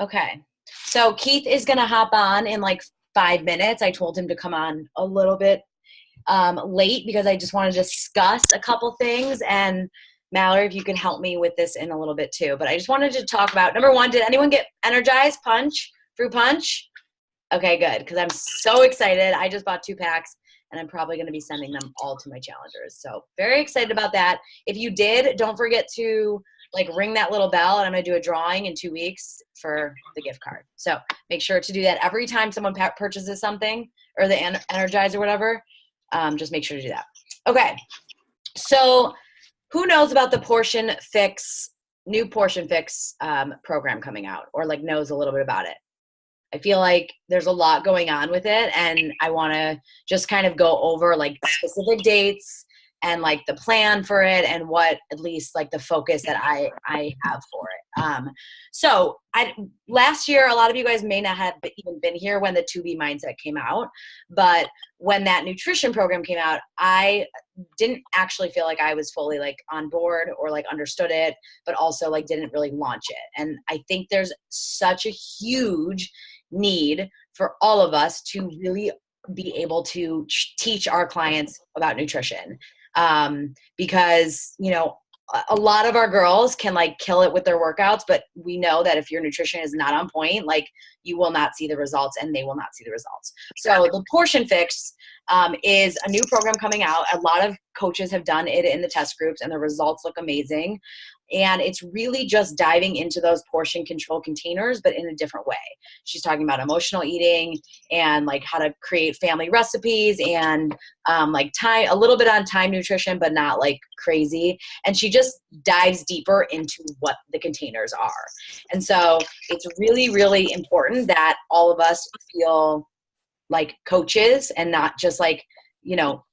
Okay. So Keith is going to hop on in like 5 minutes. I told him to come on a little bit late because I just want to discuss a couple things. And Mallory, if you can help me with this in a little bit too. But I just wanted to talk about, number one, did anyone get energized fruit punch? Okay, good. Because I'm so excited. I just bought 2 packs and I'm probably going to be sending them all to my challengers. So very excited about that. If you did, don't forget to like ring that little bell, and I'm going to do a drawing in 2 weeks for the gift card. So make sure to do that every time someone purchases something or the Energize or whatever. Just make sure to do that. Okay. So who knows about the new Portion Fix program coming out, or like knows a little bit about it? I feel like there's a lot going on with it, and I want to just kind of go over like specific dates and like the plan for it and what at least like the focus that I have for it. So last year, a lot of you guys may not have even been here when the 2B mindset came out, but when that nutrition program came out, I didn't actually feel like I was fully like on board or like understood it, but also like didn't really launch it. And I think there's such a huge need for all of us to really be able to teach our clients about nutrition. Because, you know, a lot of our girls can like kill it with their workouts, but we know that if your nutrition is not on point, like you will not see the results and they will not see the results. So the Portion Fix is a new program coming out. A lot of coaches have done it in the test groups and the results look amazing. And it's really just diving into those portion control containers, but in a different way. She's talking about emotional eating and like how to create family recipes and like a little bit on time nutrition, but not like crazy. And she just dives deeper into what the containers are. And so it's really, really important that all of us feel like coaches and not just like, you know,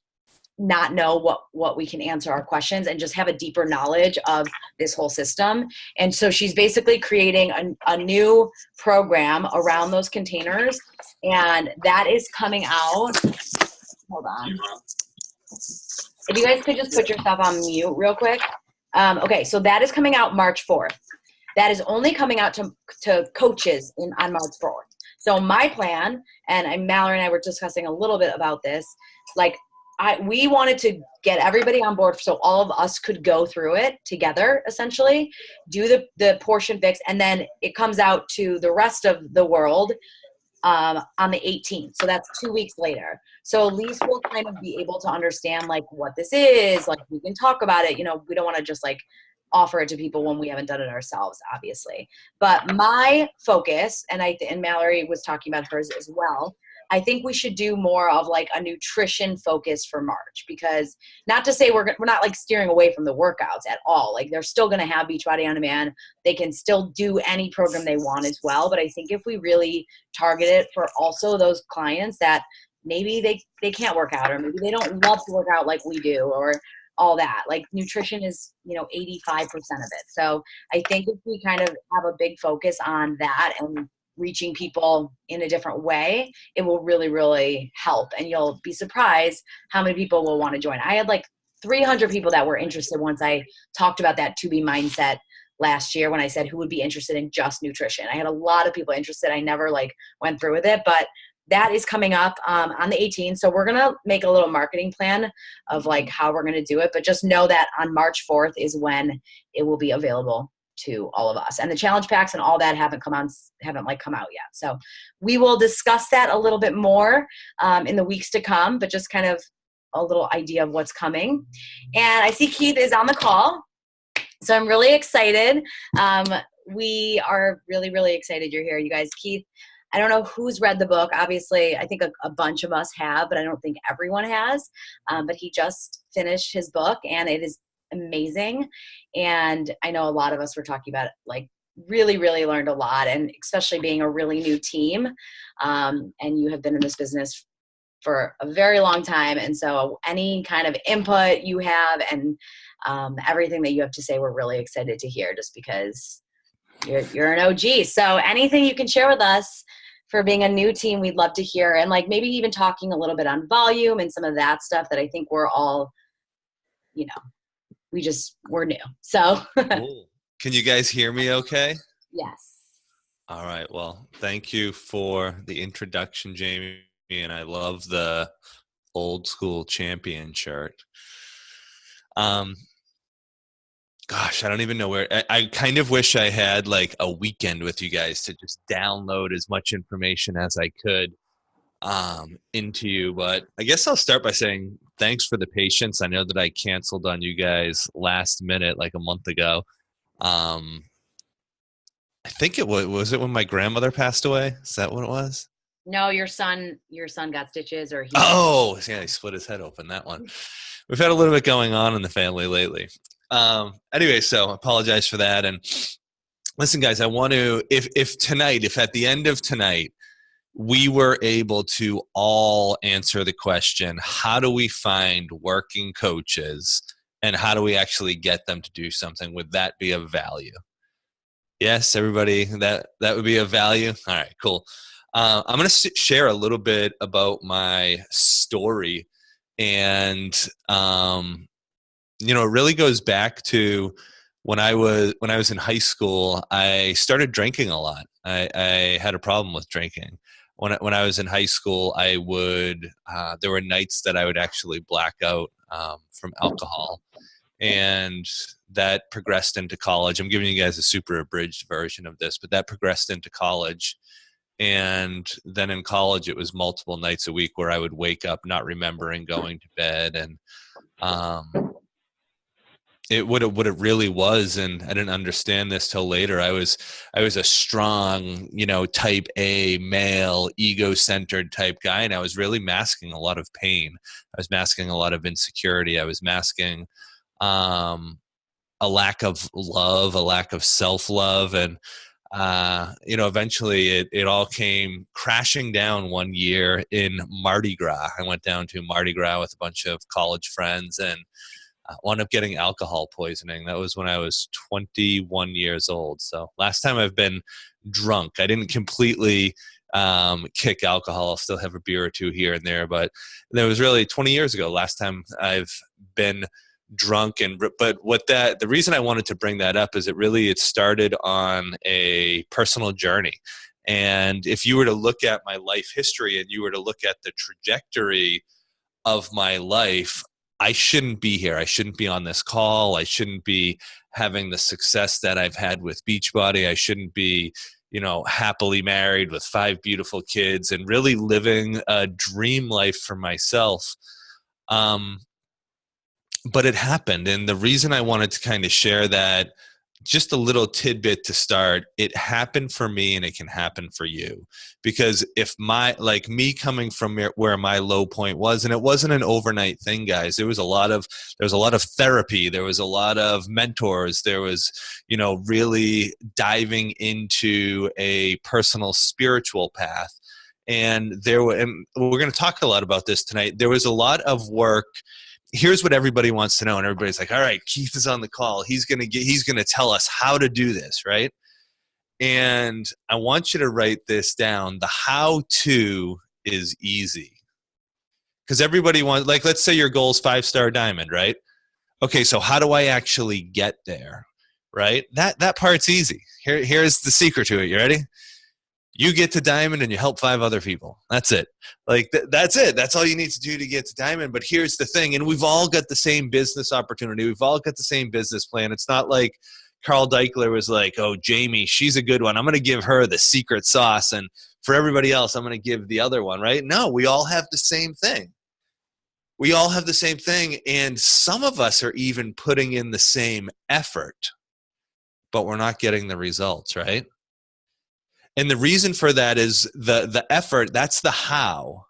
not know what we can answer our questions and just have a deeper knowledge of this whole system. And so she's basically creating a new program around those containers, and that is coming out. Hold on. If you guys could just put yourself on mute real quick. Okay, so that is coming out March 4th. That is only coming out to coaches on March 4th. So my plan, and Mallory and I were discussing a little bit about this, like we wanted to get everybody on board so all of us could go through it together, essentially, do the Portion Fix, and then it comes out to the rest of the world on the 18th. So that's 2 weeks later. So at least we'll kind of be able to understand like what this is, like we can talk about it. You know, we don't want to just like offer it to people when we haven't done it ourselves, obviously. But my focus, and Mallory was talking about hers as well, I think we should do more of like a nutrition focus for March, because not to say we're not like steering away from the workouts at all. Like they're still going to have Beachbody On Demand. They can still do any program they want as well. But I think if we really target it for also those clients that maybe they can't work out, or maybe they don't love to work out like we do, or all that, like nutrition is, 85% of it. So I think if we kind of have a big focus on that and reaching people in a different way, it will really, really help. And you'll be surprised how many people will want to join. I had like 300 people that were interested once I talked about that 2B mindset last year, when I said who would be interested in just nutrition. I had a lot of people interested. I never like went through with it, but that is coming up on the 18th. So we're going to make a little marketing plan of like how we're going to do it. But just know that on March 4th is when it will be available to all of us. And the challenge packs and all that haven't come out yet. So we will discuss that a little bit more in the weeks to come, but just kind of a little idea of what's coming. And I see Keith is on the call. So I'm really excited. We are really, really excited you're here, you guys. Keith, I don't know who's read the book. Obviously, I think a bunch of us have, but I don't think everyone has. But he just finished his book, and it is amazing. And I know a lot of us were talking about it, like really, really learned a lot, and especially being a really new team. And you have been in this business for a very long time. And so any kind of input you have and everything that you have to say, we're really excited to hear, just because you're an OG. So anything you can share with us for being a new team, we'd love to hear. And like maybe even talking a little bit on volume and some of that stuff that I think we're all, we're new. So cool. Can you guys hear me okay? Yes. All right. Well, thank you for the introduction, Jamie. And I love the old school champion shirt. Um, Gosh, I don't even know where. I kind of wish I had like a weekend with you guys to just download as much information as I could into you. But I guess I'll start by saying thanks for the patience. I know that I canceled on you guys last minute, like a month ago. Um, I think was it when my grandmother passed away? Is that what it was? No, your son got stitches, or he got. Oh, yeah, he split his head open. That one. We've had a little bit going on in the family lately. Anyway, so I apologize for that. And listen, guys, I want to, if tonight, if at the end of tonight, we were able to all answer the question, how do we find working coaches and how do we actually get them to do something? Would that be of value? Yes, everybody, that would be of value. All right, cool. I'm going to share a little bit about my story, and it really goes back to when I was in high school. I started drinking a lot. I had a problem with drinking. When I was in high school, I would there were nights that I would actually black out from alcohol, and that progressed into college. I'm giving you guys a super abridged version of this, but that progressed into college. And then in college, it was multiple nights a week where I would wake up not remembering going to bed, and um, it what it really was. And I didn't understand this till later. I was a strong, type A male, ego-centered type guy, and I was really masking a lot of pain. I was masking a lot of insecurity. I was masking um, a lack of love, a lack of self-love, and eventually it all came crashing down one year in Mardi Gras. I went down to Mardi Gras with a bunch of college friends, and wound up getting alcohol poisoning. That was when I was 21 years old. So last time I've been drunk, I didn't completely kick alcohol. I'll still have a beer or two here and there, but that was really 20 years ago. Last time I've been drunk. And but the reason I wanted to bring that up is it started on a personal journey. And if you were to look at my life history and you were to look at the trajectory of my life, I shouldn't be here. I shouldn't be on this call. I shouldn't be having the success that I've had with Beachbody. I shouldn't be, happily married with 5 beautiful kids and really living a dream life for myself. Um, but it happened. And the reason I wanted to kind of share that, just a little tidbit to start, it happened for me and it can happen for you. Because if like me coming from where my low point was, and it wasn't an overnight thing, guys, there was a lot of therapy, there was a lot of mentors, there was, really diving into a personal spiritual path. And and we're going to talk a lot about this tonight. There was a lot of work. Here's what everybody wants to know, and everybody's like, all right, Keith is on the call, he's going to tell us how to do this, right? And I want you to write this down. The how to is easy, because everybody wants, like, let's say your goal is 5-star diamond, right? Okay, so how do I actually get there? Right? That part's easy. Here's the secret to it. You ready? You get to diamond and you help 5 other people. That's it. Like that's it. That's all you need to do to get to diamond. But here's the thing, and we've all got the same business opportunity. We've all got the same business plan. It's not like Carl Deichler was like, oh, Jamie, she's a good one, I'm going to give her the secret sauce, and for everybody else, I'm going to give the other one, right? No, we all have the same thing. We all have the same thing, and some of us are even putting in the same effort, but we're not getting the results, right? And the reason for that is the effort, that's the how.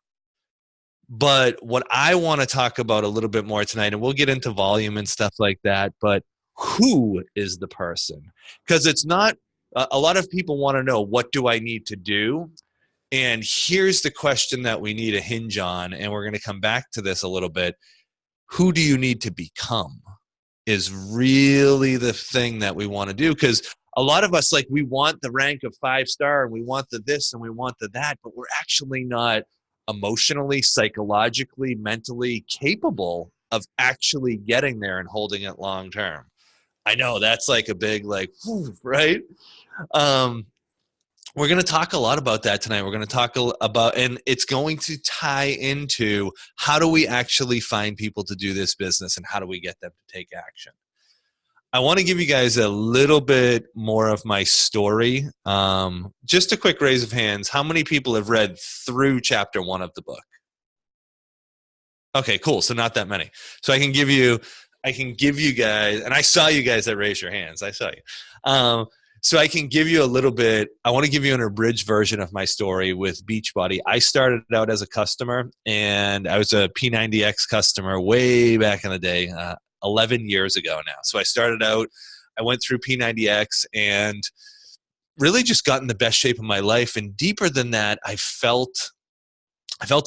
But what I want to talk about a little bit more tonight, and we'll get into volume and stuff like that, but who is the person? Because it's not, a lot of people want to know, what do I need to do? And here's the question that we need to hinge on, and we're going to come back to this a little bit. Who do you need to become is really the thing that we want to do. Because a lot of us, like, we want the rank of 5-star and we want the this and we want the that, but we're actually not emotionally, psychologically, mentally capable of actually getting there and holding it long term. I know that's like a big, like, right? Um, we're going to talk a lot about that tonight. We're going to talk about, and it's going to tie into how do we actually find people to do this business and how do we get them to take action. I want to give you guys a little bit more of my story. Just a quick raise of hands. How many people have read through chapter 1 of the book? Okay, cool. So not that many. So I can give you guys, and I saw you guys that raised your hands. I saw you. So I can give you a little bit. I want to give you an abridged version of my story with Beachbody. I started out as a customer, and I was a P90X customer way back in the day, 11 years ago now. So I started out, I went through P90X and really just got in the best shape of my life. And deeper than that, I felt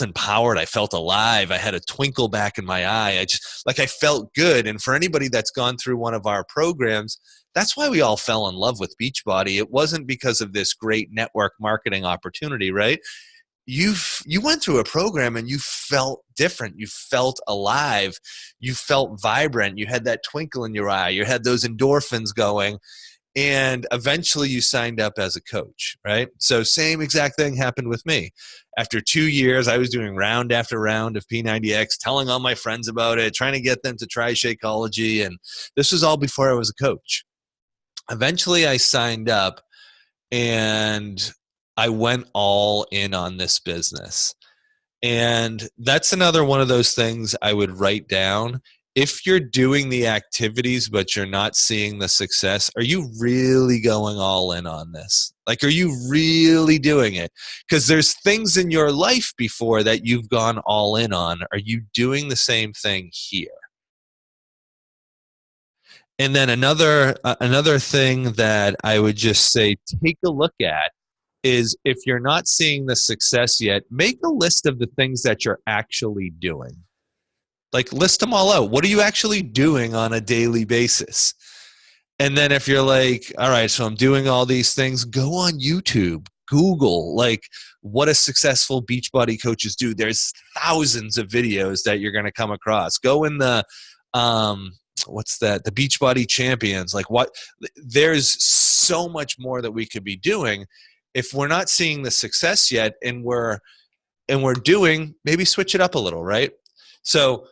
empowered. I felt alive. I had a twinkle back in my eye. I felt good. And for anybody that's gone through one of our programs, that's why we all fell in love with Beachbody. It wasn't because of this great network marketing opportunity, right? You went through a program and you felt different. You felt alive. You felt vibrant. You had that twinkle in your eye. You had those endorphins going. And eventually you signed up as a coach, right? So same exact thing happened with me. After 2 years, I was doing round after round of P90X, telling all my friends about it, trying to get them to try Shakeology. And this was all before I was a coach. Eventually I signed up and I went all in on this business. And that's another one of those things I would write down. If you're doing the activities but you're not seeing the success, are you really going all in on this? Like, are you really doing it? Because there's things in your life before that you've gone all in on. Are you doing the same thing here? And then another thing that I would just say, take a look at is if you're not seeing the success yet, make a list of the things that you're actually doing. Like, list them all out. What are you actually doing on a daily basis? And then if you're like, all right, so I'm doing all these things, go on YouTube, Google, like what do successful Beachbody coaches do? There's thousands of videos that you're going to come across. Go in the, what's that? The Beachbody Champions. Like, what? There's so much more that we could be doing. If we're not seeing the success yet and we're doing, maybe switch it up a little, right? So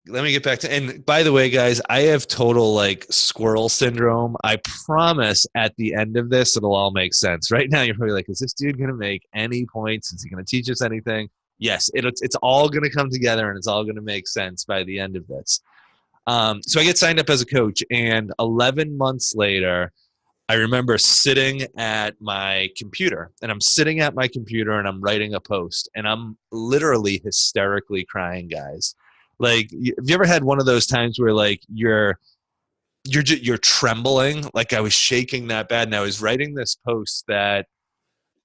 let me get back to, and by the way, guys, I have total like squirrel syndrome. I promise at the end of this, it'll all make sense. Right now, you're probably like, is this dude going to make any points? Is he going to teach us anything? Yes, it's all going to come together and it's all going to make sense by the end of this. So I get signed up as a coach, and 11 months later, I remember sitting at my computer, and I'm sitting at my computer and I'm writing a post, and I'm literally hysterically crying, guys. Like, have you ever had one of those times where like you're trembling? Like, I was shaking that bad, and I was writing this post that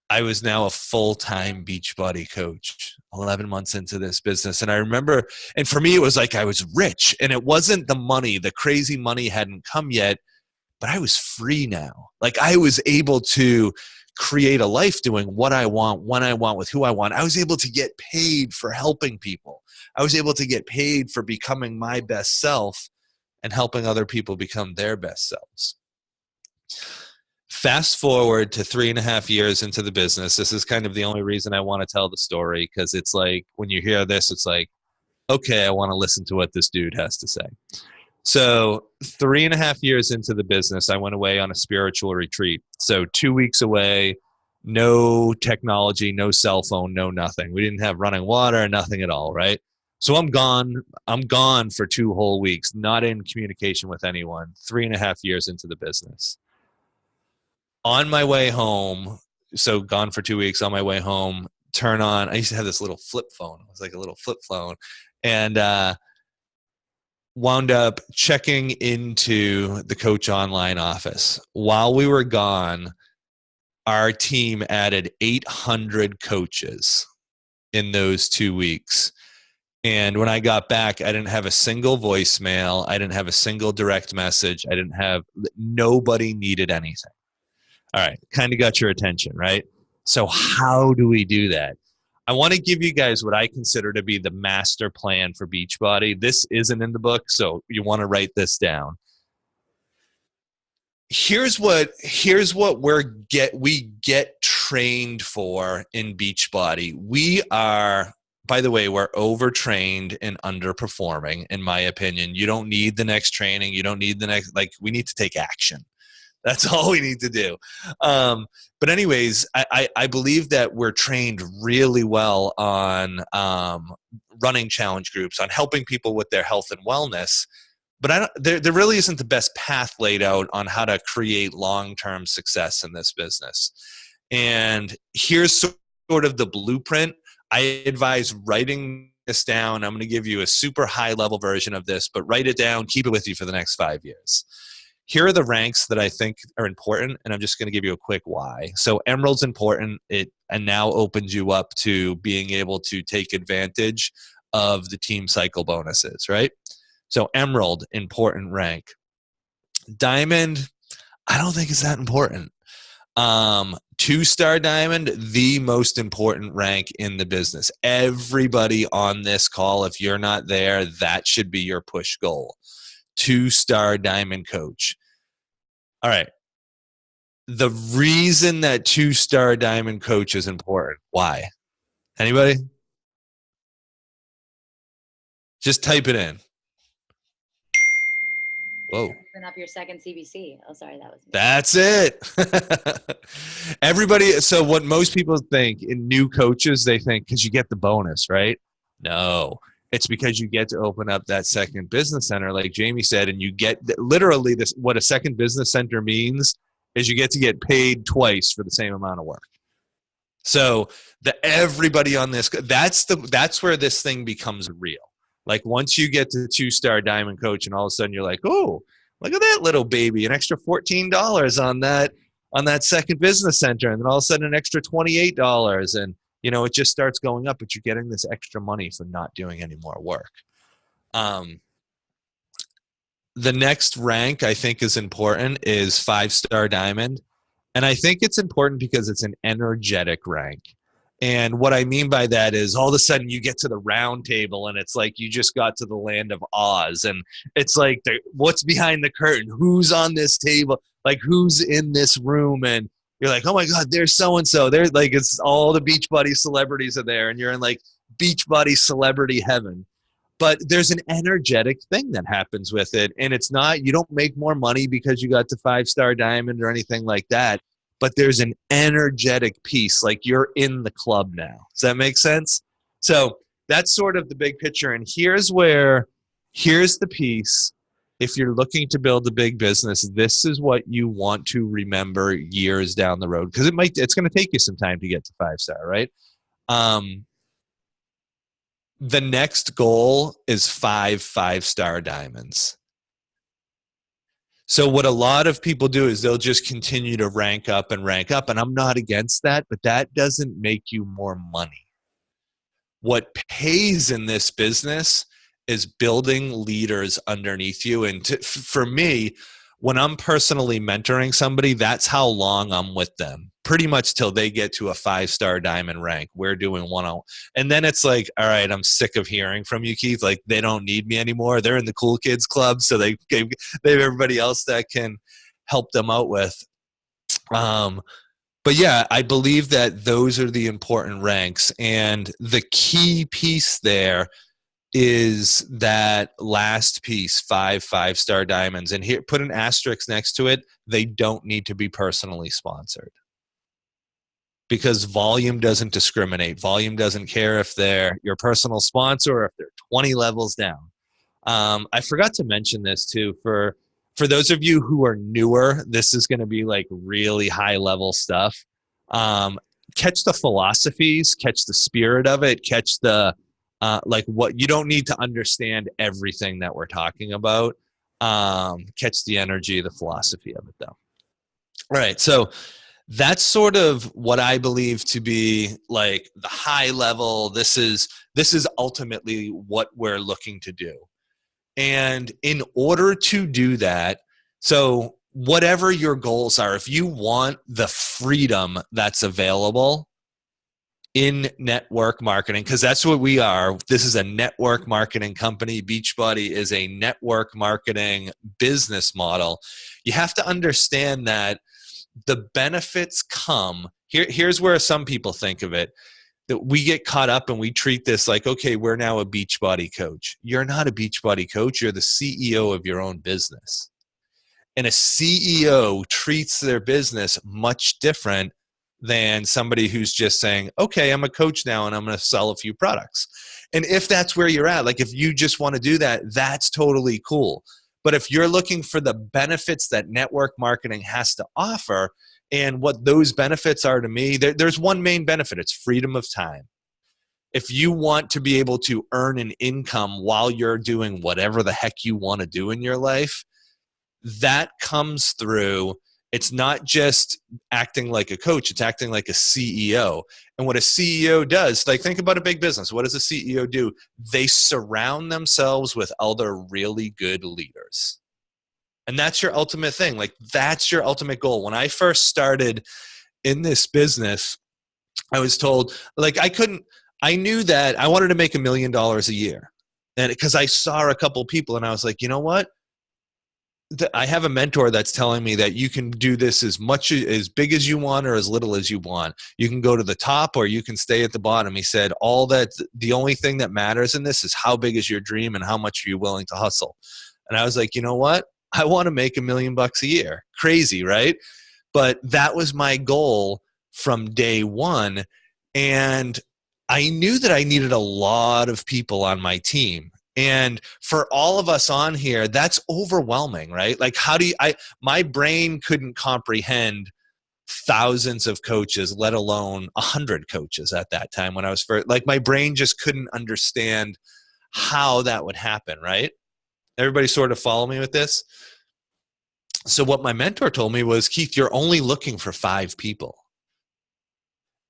I was now a full-time Beachbody coach 11 months into this business. And I remember, and for me, it was like I was rich, and it wasn't the money, the crazy money hadn't come yet, but I was free now. Like, I was able to create a life doing what I want, when I want, with who I want. I was able to get paid for helping people. I was able to get paid for becoming my best self and helping other people become their best selves. Fast forward to 3.5 years into the business. This is kind of the only reason I want to tell the story, because it's like when you hear this, it's like, okay, I want to listen to what this dude has to say. So 3.5 years into the business, I went away on a spiritual retreat. So 2 weeks away, no technology, no cell phone, no nothing. We didn't have running water, nothing at all, right? So I'm gone. I'm gone for 2 whole weeks, not in communication with anyone, 3.5 years into the business. On my way home, so gone for 2 weeks, on my way home, turn on, I used to have this little flip phone. It was like a little flip phone. And, wound up checking into the Coach Online office. While we were gone, our team added 800 coaches in those 2 weeks. And when I got back, I didn't have a single voicemail. I didn't have a single direct message. Nobody needed anything. All right, kind of got your attention, right? So how do we do that? I want to give you guys what I consider to be the master plan for Beachbody. This isn't in the book, so you want to write this down. we get trained for in Beachbody. We are, by the way, we're overtrained and underperforming, in my opinion. You don't need the next training. You don't need the next, like, we need to take action. That's all we need to do. But anyways, I believe that we're trained really well on running challenge groups, on helping people with their health and wellness. But there really isn't the best path laid out on how to create long-term success in this business. And here's sort of the blueprint. I advise writing this down. I'm going to give you a super high-level version of this, but write it down. Keep it with you for the next 5 years. Here are the ranks that I think are important, and I'm just going to give you a quick why. So Emerald's important. It and now opens you up to being able to take advantage of the team cycle bonuses, right? So Emerald, important rank. Diamond, I don't think it's that important. 2-star Diamond, the most important rank in the business. Everybody on this call, if you're not there, that should be your push goal. 2-star Diamond coach. All right. The reason that 2-star Diamond coach is important. Why? Anybody? Just type it in. Whoa. Open up your second CBC. Oh, sorry, that was me. That's it. Everybody. So what most people think in new coaches, they think because you get the bonus, right? No. It's because you get to open up that second business center, like Jamie said, and you get literally this. What a second business center means is you get to get paid twice for the same amount of work. So everybody on this, that's where this thing becomes real. Like once you get to 2-star Diamond coach, and all of a sudden you're like, oh, look at that little baby, an extra $14 on that second business center, and then all of a sudden an extra $28, and it just starts going up, but you're getting this extra money for not doing any more work. The next rank I think is important is 5-star Diamond. And I think it's important because it's an energetic rank. And what I mean by that is all of a sudden you get to the round table and it's like you just got to the land of Oz. And it's like, what's behind the curtain? Who's on this table? Like, who's in this room? And you're like, oh my God, there's so-and-so. They're like, it's all the Beachbody celebrities are there. And you're in like Beachbody celebrity heaven. But there's an energetic thing that happens with it. And it's not, you don't make more money because you got to 5-star Diamond or anything like that. But there's an energetic piece, like you're in the club now. Does that make sense? So that's sort of the big picture. And here's the piece. If you're looking to build a big business, this is what you want to remember years down the road. Because it's going to take you some time to get to 5-star, right? The next goal is 5-star diamonds. So what a lot of people do is they'll just continue to rank up. And I'm not against that, but that doesn't make you more money. What pays in this business is building leaders underneath you. And for me, when I'm personally mentoring somebody, that's how long I'm with them. Pretty much till they get to a 5-star diamond rank. We're doing one-on-one. And then it's like, all right, I'm sick of hearing from you, Keith. Like, they don't need me anymore. They're in the cool kids club, so they have everybody else that can help them out with. But yeah, I believe that those are the important ranks. And the key piece there is that last piece, 5-star diamonds. And here, put an asterisk next to it. They don't need to be personally sponsored. Because volume doesn't discriminate. Volume doesn't care if they're your personal sponsor or if they're 20 levels down. I forgot to mention this too. For those of you who are newer, this is going to be like really high level stuff. Catch the philosophies, catch the spirit of it, catch the like what you don't need to understand everything that we're talking about. Catch the energy, the philosophy of it though. All right, so that's sort of what I believe to be like the high level. This is ultimately what we're looking to do. And in order to do that, so whatever your goals are, if you want the freedom that's available, in network marketing, because that's what we are. This is a network marketing company. Beachbody is a network marketing business model. You have to understand that the benefits come here's where some people think of it, that we get caught up and we treat this like, okay, we're now a Beachbody coach. You're not a Beachbody coach. You're the CEO of your own business. And a CEO treats their business much different than somebody who's just saying, okay, I'm a coach now and I'm going to sell a few products. And if that's where you're at, like if you just want to do that, that's totally cool. But if you're looking for the benefits that network marketing has to offer, and what those benefits are to me, there's one main benefit. It's freedom of time. If you want to be able to earn an income while you're doing whatever the heck you want to do in your life, that comes through. It's not just acting like a coach, it's acting like a CEO. And what a CEO does, like think about a big business. What does a CEO do? They surround themselves with other really good leaders. And that's your ultimate thing. Like that's your ultimate goal. When I first started in this business, I was told, like I knew that I wanted to make $1 million a year. And because I saw a couple people and I was like, you know what? I have a mentor that's telling me that you can do this as big as you want or as little as you want. You can go to the top or you can stay at the bottom. He said, the only thing that matters in this is how big is your dream and how much are you willing to hustle. And I was like, you know what? I want to make $1 million a year. Crazy, right? But that was my goal from day one. And I knew that I needed a lot of people on my team. And for all of us on here, that's overwhelming, right? Like my brain couldn't comprehend thousands of coaches, let alone 100 coaches at that time when I was first, like my brain just couldn't understand how that would happen, right? Everybody sort of follow me with this? So what my mentor told me was, Keith, you're only looking for 5 people.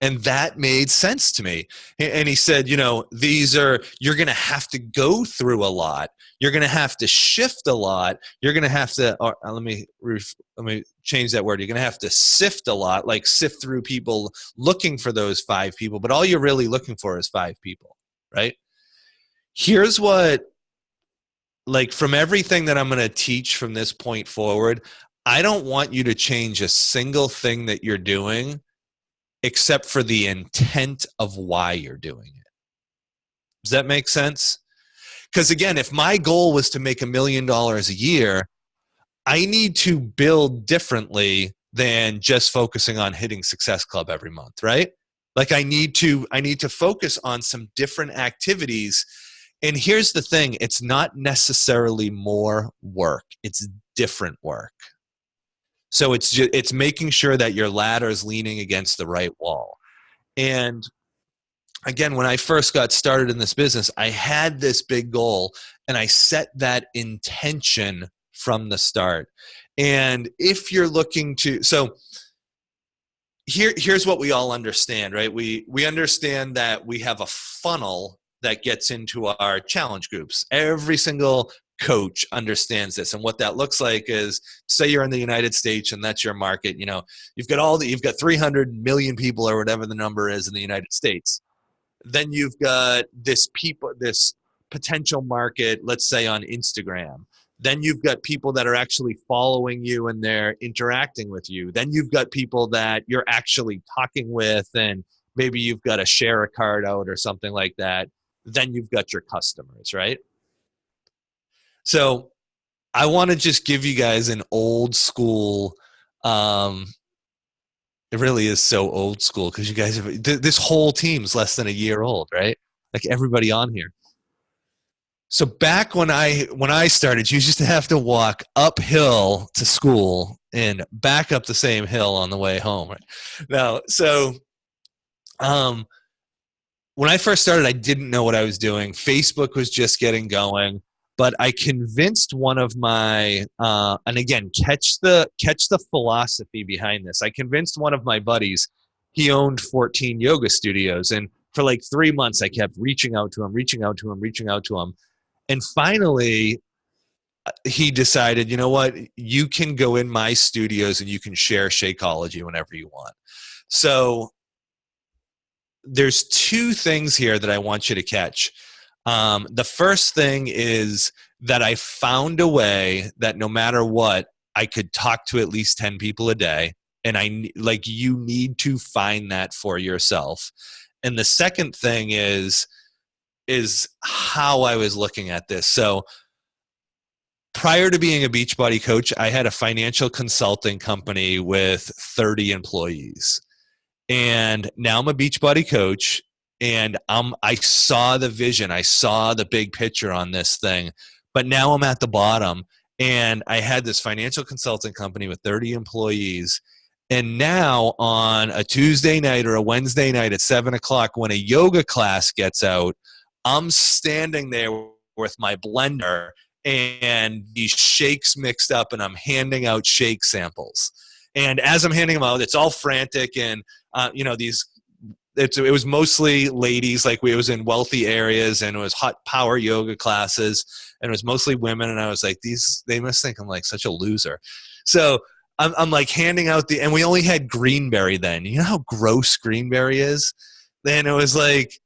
And that made sense to me. And he said, you're going to have to go through a lot. You're going to have to shift a lot. You're going to have to, let me change that word. You're going to have to sift a lot, like sift through people looking for those 5 people. But all you're really looking for is 5 people, right? Here's what, like from everything that I'm going to teach from this point forward, I don't want you to change a single thing that you're doing except for the intent of why you're doing it. Does that make sense? Because again, if my goal was to make $1 million a year, I need to build differently than just focusing on hitting Success Club every month, right? Like I need to focus on some different activities. And here's the thing, it's not necessarily more work, it's different work. So it's making sure that your ladder is leaning against the right wall. And again, when I first got started in this business, I had this big goal and I set that intention from the start. And if you're looking to, so here's what we all understand, right? We understand that we have a funnel that gets into our challenge groups. Every single coach understands this. And what that looks like is, say you're in the United States and that's your market, you've got 300 million people or whatever the number is in the United States. Then you've got this potential market, let's say on Instagram. Then you've got people that are actually following you and they're interacting with you. Then you've got people that you're actually talking with and maybe you've got to share a card out or something like that. Then you've got your customers, right? So I want to just give you guys an old school, it really is so old school because you guys have, this whole team's less than a year old, right? Like everybody on here. So back when I started, you used to have to walk uphill to school and back up the same hill on the way home. Right? Now, so when I first started, I didn't know what I was doing. Facebook was just getting going, but I convinced one of my and again, catch the philosophy behind this. I convinced one of my buddies. He owned 14 yoga studios, and for like 3 months, I kept reaching out to him. And finally, he decided, you know what? You can go in my studios and you can share Shakeology whenever you want. So there's two things here that I want you to catch. The first thing is that I found a way that no matter what, I could talk to at least 10 people a day. And you need to find that for yourself. And the second thing is how I was looking at this. So prior to being a Beachbody coach, I had a financial consulting company with 30 employees. And now I'm a Beachbody coach, and I saw the vision. I saw the big picture on this thing. But now I'm at the bottom, and I had this financial consulting company with 30 employees. And now on a Tuesday night or a Wednesday night at 7 o'clock, when a yoga class gets out, I'm standing there with my blender and these shakes mixed up, and I'm handing out shake samples. And as I'm handing them out, it's all frantic, and it was mostly ladies. Like, it was in wealthy areas, and it was hot power yoga classes, and it was mostly women. And I was like, they must think I'm like such a loser. So I'm like handing out and we only had Greenberry then. You know how gross Greenberry is? Then it was like,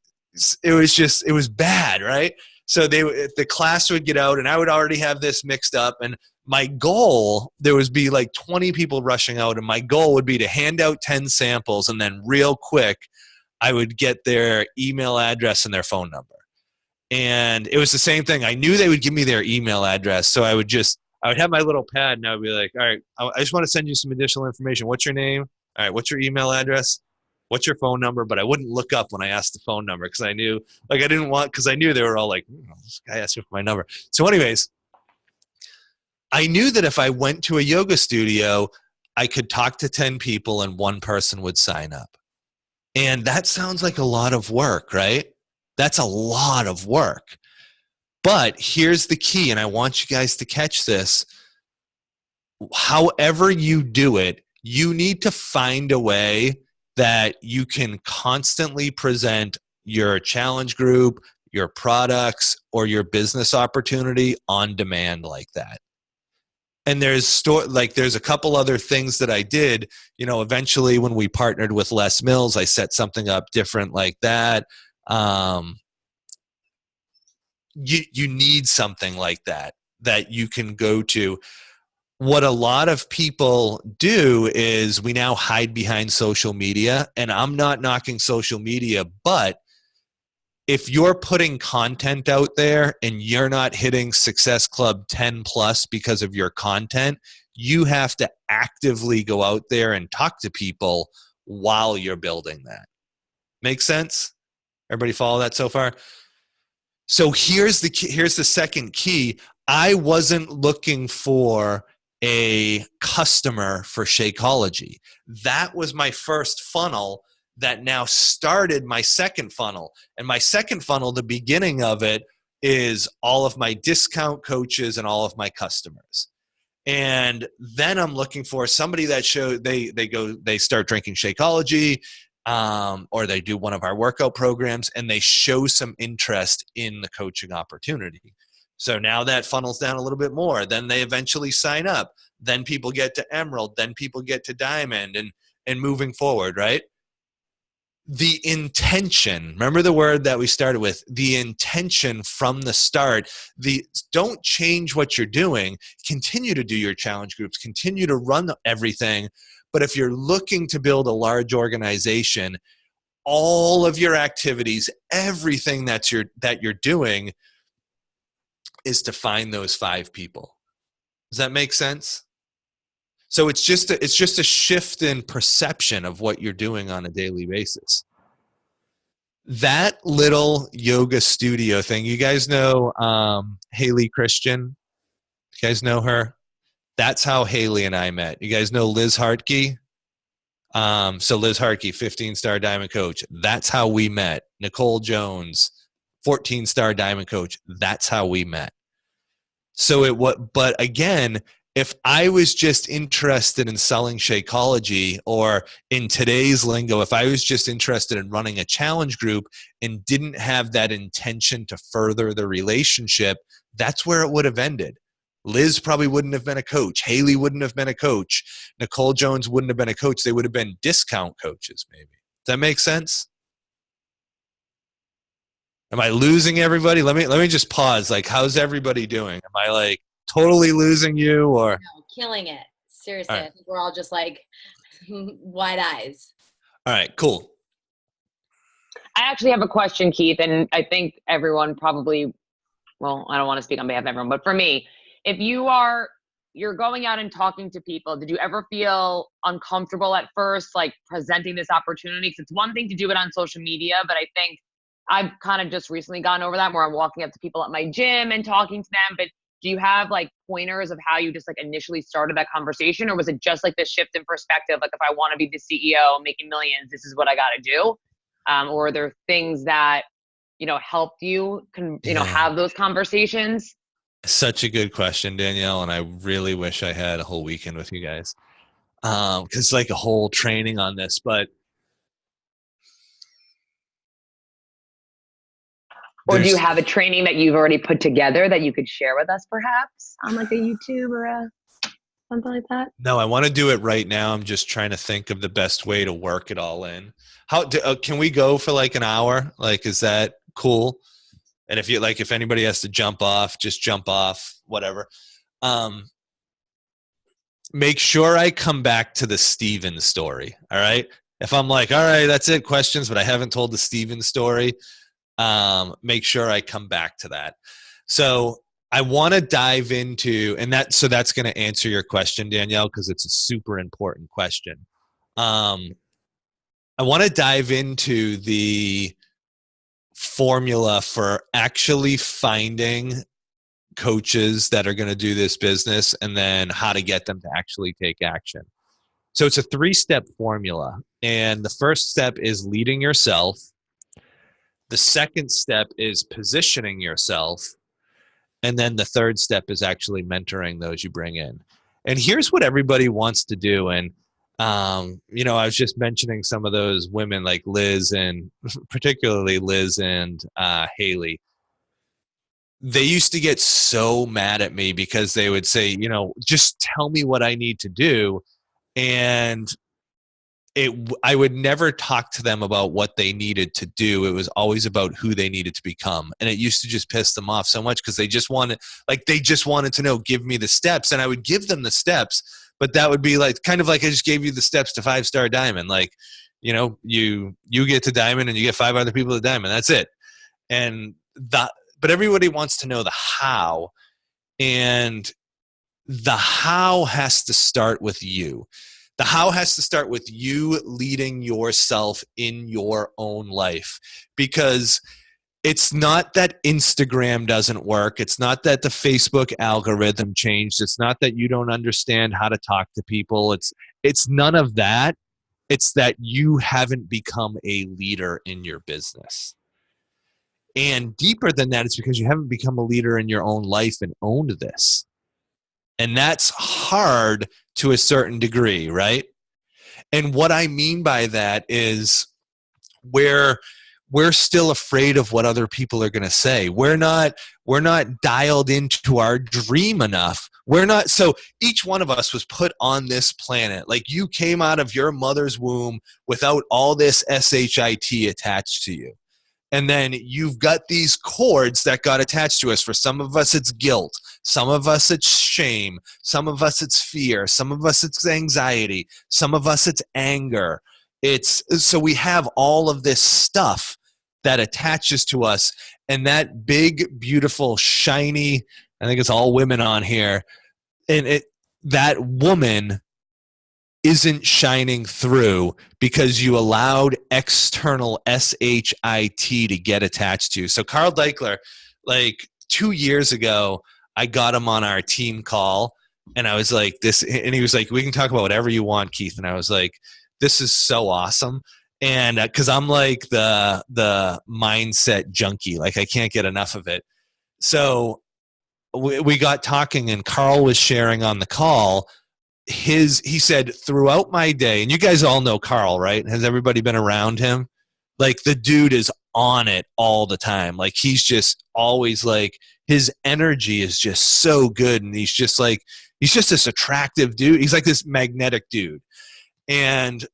it was bad, right? So the class would get out, and I would already have this mixed up. And my goal, there would be like 20 people rushing out, and my goal would be to hand out 10 samples, and then real quick, I would get their email address and their phone number. And it was the same thing. I knew they would give me their email address, so I would have my little pad, and I would be like, all right, I just want to send you some additional information. What's your name? All right, what's your email address? What's your phone number? But I wouldn't look up when I asked the phone number, because I knew, because I knew they were all like, this guy asked me for my number. So anyways, I knew that if I went to a yoga studio, I could talk to 10 people and one person would sign up. And that sounds like a lot of work, right? That's a lot of work. But here's the key, and I want you guys to catch this. However you do it, you need to find a way that you can constantly present your challenge group, your products, or your business opportunity on demand like that. And there's a couple other things that I did. Eventually when we partnered with Les Mills, I set something up different like that. You need something like that you can go to. What a lot of people do is we now hide behind social media, and I'm not knocking social media, but if you're putting content out there and you're not hitting Success Club 10 plus because of your content, you have to actively go out there and talk to people while you're building that. Make sense? Everybody follow that so far? So here's the second key. I wasn't looking for a customer for Shakeology. That was my first funnel that now started my second funnel. And my second funnel, the beginning of it, is all of my discount coaches and all of my customers. And then I'm looking for somebody that they start drinking Shakeology, or they do one of our workout programs, and they show some interest in the coaching opportunity. So now that funnels down a little bit more. Then they eventually sign up. Then people get to Emerald. Then people get to Diamond, and moving forward, right? The intention, remember the word that we started with, the intention from the start. Don't change what you're doing. Continue to do your challenge groups. Continue to run everything. But if you're looking to build a large organization, all of your activities, everything that you're doing, is to find those 5 people. Does that make sense? So it's just a shift in perception of what you're doing on a daily basis. That little yoga studio thing, you guys know Haley Christian? You guys know her? That's how Haley and I met. You guys know Liz Hartke? So Liz Hartke, 15-star diamond coach. That's how we met. Nicole Jones, 14-star diamond coach. That's how we met. But again, if I was just interested in selling Shakeology, or in today's lingo, if I was just interested in running a challenge group and didn't have that intention to further the relationship, that's where it would have ended. Liz probably wouldn't have been a coach. Haley wouldn't have been a coach. Nicole Jones wouldn't have been a coach. They would have been discount coaches, maybe. Does that make sense? Am I losing everybody? Let me just pause. Like, how's everybody doing? Am I like totally losing you or? No, killing it. All Seriously, right. I think we're all just like wide eyes. All right, cool. I actually have a question, Keith, and I think everyone probably, well, I don't want to speak on behalf of everyone, but for me, if you're going out and talking to people, did you ever feel uncomfortable at first, like presenting this opportunity? Because it's one thing to do it on social media, but I think I've kind of just recently gotten over that where I'm walking up to people at my gym and talking to them. But do you have like pointers of how you just like initially started that conversation? Or was it just like this shift in perspective? Like if I want to be the CEO making millions, this is what I got to do. Or are there things that, helped you, Yeah. have those conversations? Such a good question, Danielle, and I really wish I had a whole weekend with you guys. Because like a whole training on this, but Or do you there's have a training that you've already put together that you could share with us perhaps on like a YouTube or something like that? no, I want to do it right now. I'm just trying to think of the best way to work it all in. Can we go for like an hour? Like, is that cool? And if you like, if anybody has to jump off, just jump off, whatever. Um, Make sure I come back to the Steven story. All right. If I'm like, all right, that's it, questions, but I haven't told the Steven story, make sure I come back to that. So I want to dive into, so that's going to answer your question, Danielle, because it's a super important question. I want to dive into the formula for actually finding coaches that are going to do this business and then how to get them to actually take action. So it's a 3-step formula. And the first step is leading yourself. The second step is positioning yourself. And then the third step is actually mentoring those you bring in. And here's what everybody wants to do. And, I was just mentioning some of those women like Liz and particularly Liz and Haley. They used to get so mad at me because they would say, just tell me what I need to do. And I would never talk to them about what they needed to do. It was always about who they needed to become. And it used to just piss them off so much because they just wanted to know, give me the steps. And I would give them the steps, but that would be like, kind of like I just gave you the steps to 5-star diamond. Like, you get to diamond and you get 5 other people to diamond. That's it. But everybody wants to know the how, and the how has to start with you. The how has to start with you leading yourself in your own life, because it's not that Instagram doesn't work. It's not that the Facebook algorithm changed. It's not that you don't understand how to talk to people. It's none of that. It's that you haven't become a leader in your business. And deeper than that, it's because you haven't become a leader in your own life and owned this. And that's hard to a certain degree, right? And what I mean by that is we're still afraid of what other people are going to say. We're not dialed into our dream enough. So each one of us was put on this planet. Like, you came out of your mother's womb without all this SHIT attached to you. And then you've got these cords that got attached to us. For some of us, it's guilt. Some of us, it's shame. Some of us, it's fear. Some of us, it's anxiety. Some of us, it's anger. So we have all of this stuff that attaches to us. And that big, beautiful, shiny, I think it's all women on here. And that woman isn't shining through because you allowed external SHIT to get attached to you. So Carl Deichler, like 2 years ago, I got him on our team call, and I was like, and he was like, we can talk about whatever you want, Keith. And I was like, this is so awesome. And because I'm like the mindset junkie, like I can't get enough of it. So we got talking, and Carl was sharing on the call he said, throughout my day, and you guys all know Carl, right? Has everybody been around him? Like, the dude is on it all the time. Like, he's just always like, his energy is just so good. And he's just this attractive dude. He's like this magnetic dude. And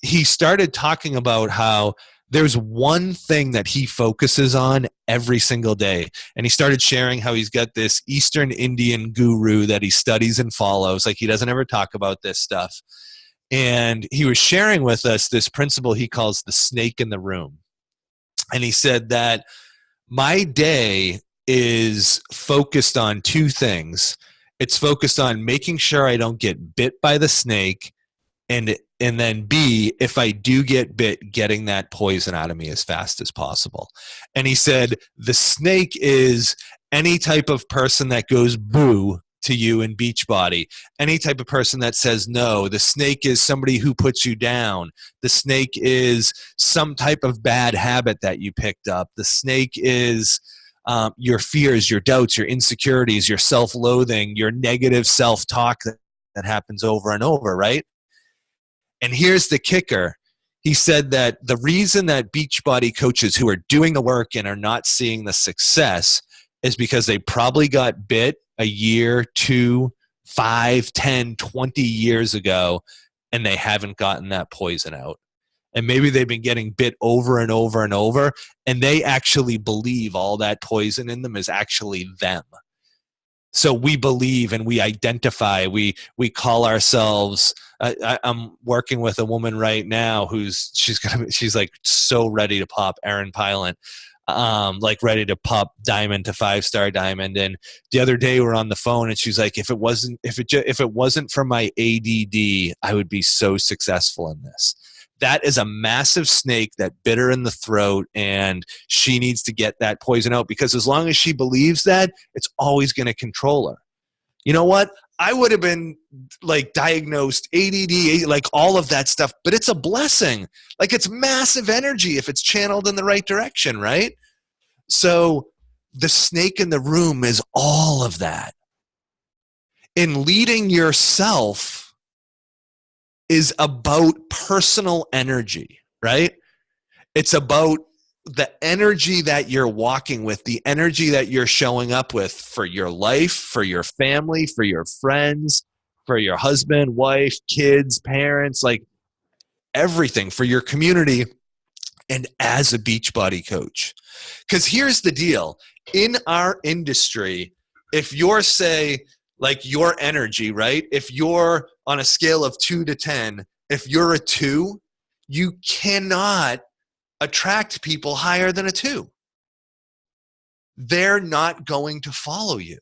he started talking about how there's one thing that he focuses on every single day. And he started sharing how he's got this Eastern Indian guru that he studies and follows. Like, he doesn't ever talk about this stuff. And he was sharing with us this principle he calls the snake in the room. And he said that my day is focused on two things. It's focused on making sure I don't get bit by the snake, and then B, if I do get bit, getting that poison out of me as fast as possible. And he said the snake is any type of person that goes boo to you in Beachbody, any type of person that says no. The snake is somebody who puts you down. The snake is some type of bad habit that you picked up. The snake is your fears, your doubts, your insecurities, your self-loathing, your negative self-talk that happens over and over, right? And here's the kicker. He said that the reason that Beachbody coaches who are doing the work and are not seeing the success is because they probably got bit a year, 2, 5, 10, 20 years ago, and they haven't gotten that poison out. And maybe they've been getting bit over and over and over, and they actually believe all that poison in them is actually them. So we believe and we identify, we call ourselves, I'm working with a woman right now she's like so ready to pop Erin Pilot, like ready to pop diamond to 5-star diamond. And the other day we're on the phone and she's like, if it wasn't for my ADD, I would be so successful in this. That is a massive snake that bit her in the throat, and she needs to get that poison out, because as long as she believes that, it's always going to control her. You know what? I would have been like diagnosed ADD, like all of that stuff, but it's a blessing. Like, it's massive energy if it's channeled in the right direction, right? So the snake in the room is all of that. In leading yourself is about personal energy, right? It's about the energy that you're walking with, the energy that you're showing up with for your life, for your family, for your friends, for your husband, wife, kids, parents, like everything, for your community, and as a Beachbody coach. Because here's the deal. In our industry, if you're, say, like your energy, right? If you're on a scale of 2 to 10, if you're a 2, you cannot attract people higher than a 2. They're not going to follow you,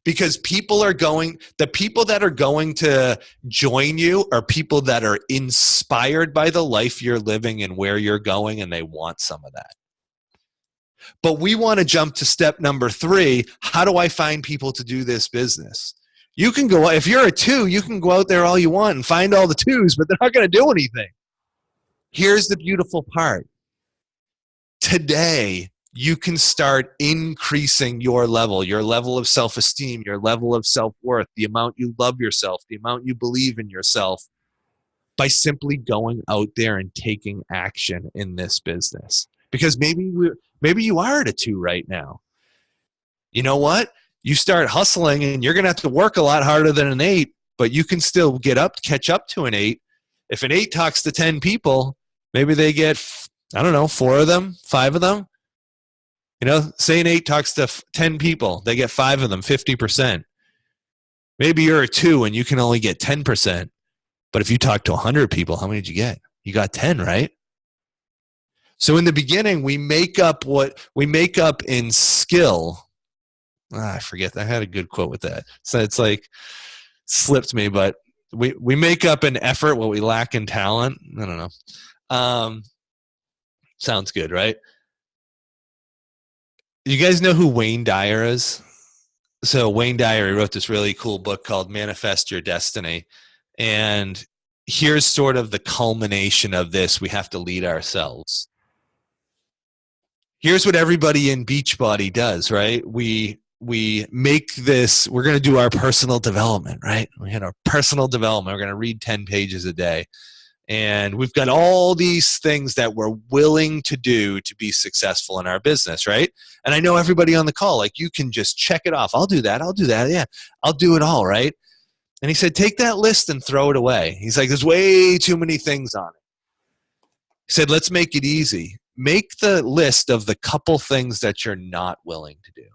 because the people that are going to join you are people that are inspired by the life you're living and where you're going, and they want some of that. But we want to jump to step number 3. How do I find people to do this business? You can go, if you're a 2, you can go out there all you want and find all the 2s, but they're not going to do anything. Here's the beautiful part. Today, you can start increasing your level of self-esteem, your level of self-worth, the amount you love yourself, the amount you believe in yourself, by simply going out there and taking action in this business. Because maybe you are at a 2 right now. You know what? You start hustling and you're going to have to work a lot harder than an 8, but you can still catch up to an 8. If an 8 talks to 10 people, maybe they get, 4 of them, 5 of them. Say an 8 talks to 10 people, they get 5 of them, 50%. Maybe you're a 2 and you can only get 10%. But if you talk to 100 people, how many did you get? You got 10, right? So in the beginning, we make up in skill. I forget. I had a good quote with that. So it's like slipped me, but we make up in effort what we lack in talent. I don't know. Sounds good, right? You guys know who Wayne Dyer is? So Wayne Dyer wrote this really cool book called Manifest Your Destiny. And here's sort of the culmination of this. We have to lead ourselves. Here's what everybody in Beachbody does, right? We make this, we're going to do our personal development, right? We had our personal development. We're going to read 10 pages a day. And we've got all these things that we're willing to do to be successful in our business, right? And I know everybody on the call, like, you can just check it off. I'll do that. Yeah, I'll do it all, right? And he said, take that list and throw it away. He's like, there's way too many things on it. He said, let's make it easy. Make the list of the couple things that you're not willing to do,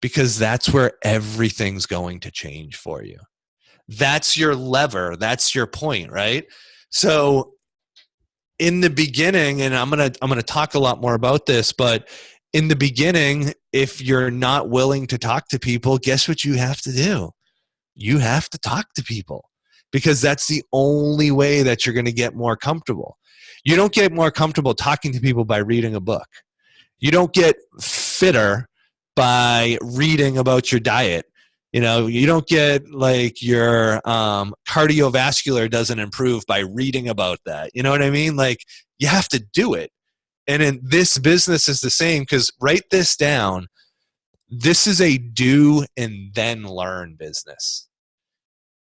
because that's where everything's going to change for you. That's your lever. That's your point, right? So in the beginning, and I'm gonna talk a lot more about this, but in the beginning, if you're not willing to talk to people, guess what you have to do? You have to talk to people, because that's the only way that you're going to get more comfortable. You don't get more comfortable talking to people by reading a book. You don't get fitter by reading about your diet. You don't get like your cardiovascular doesn't improve by reading about that. You know what I mean? Like, you have to do it. And in this business is the same, because write this down. This is a do and then learn business.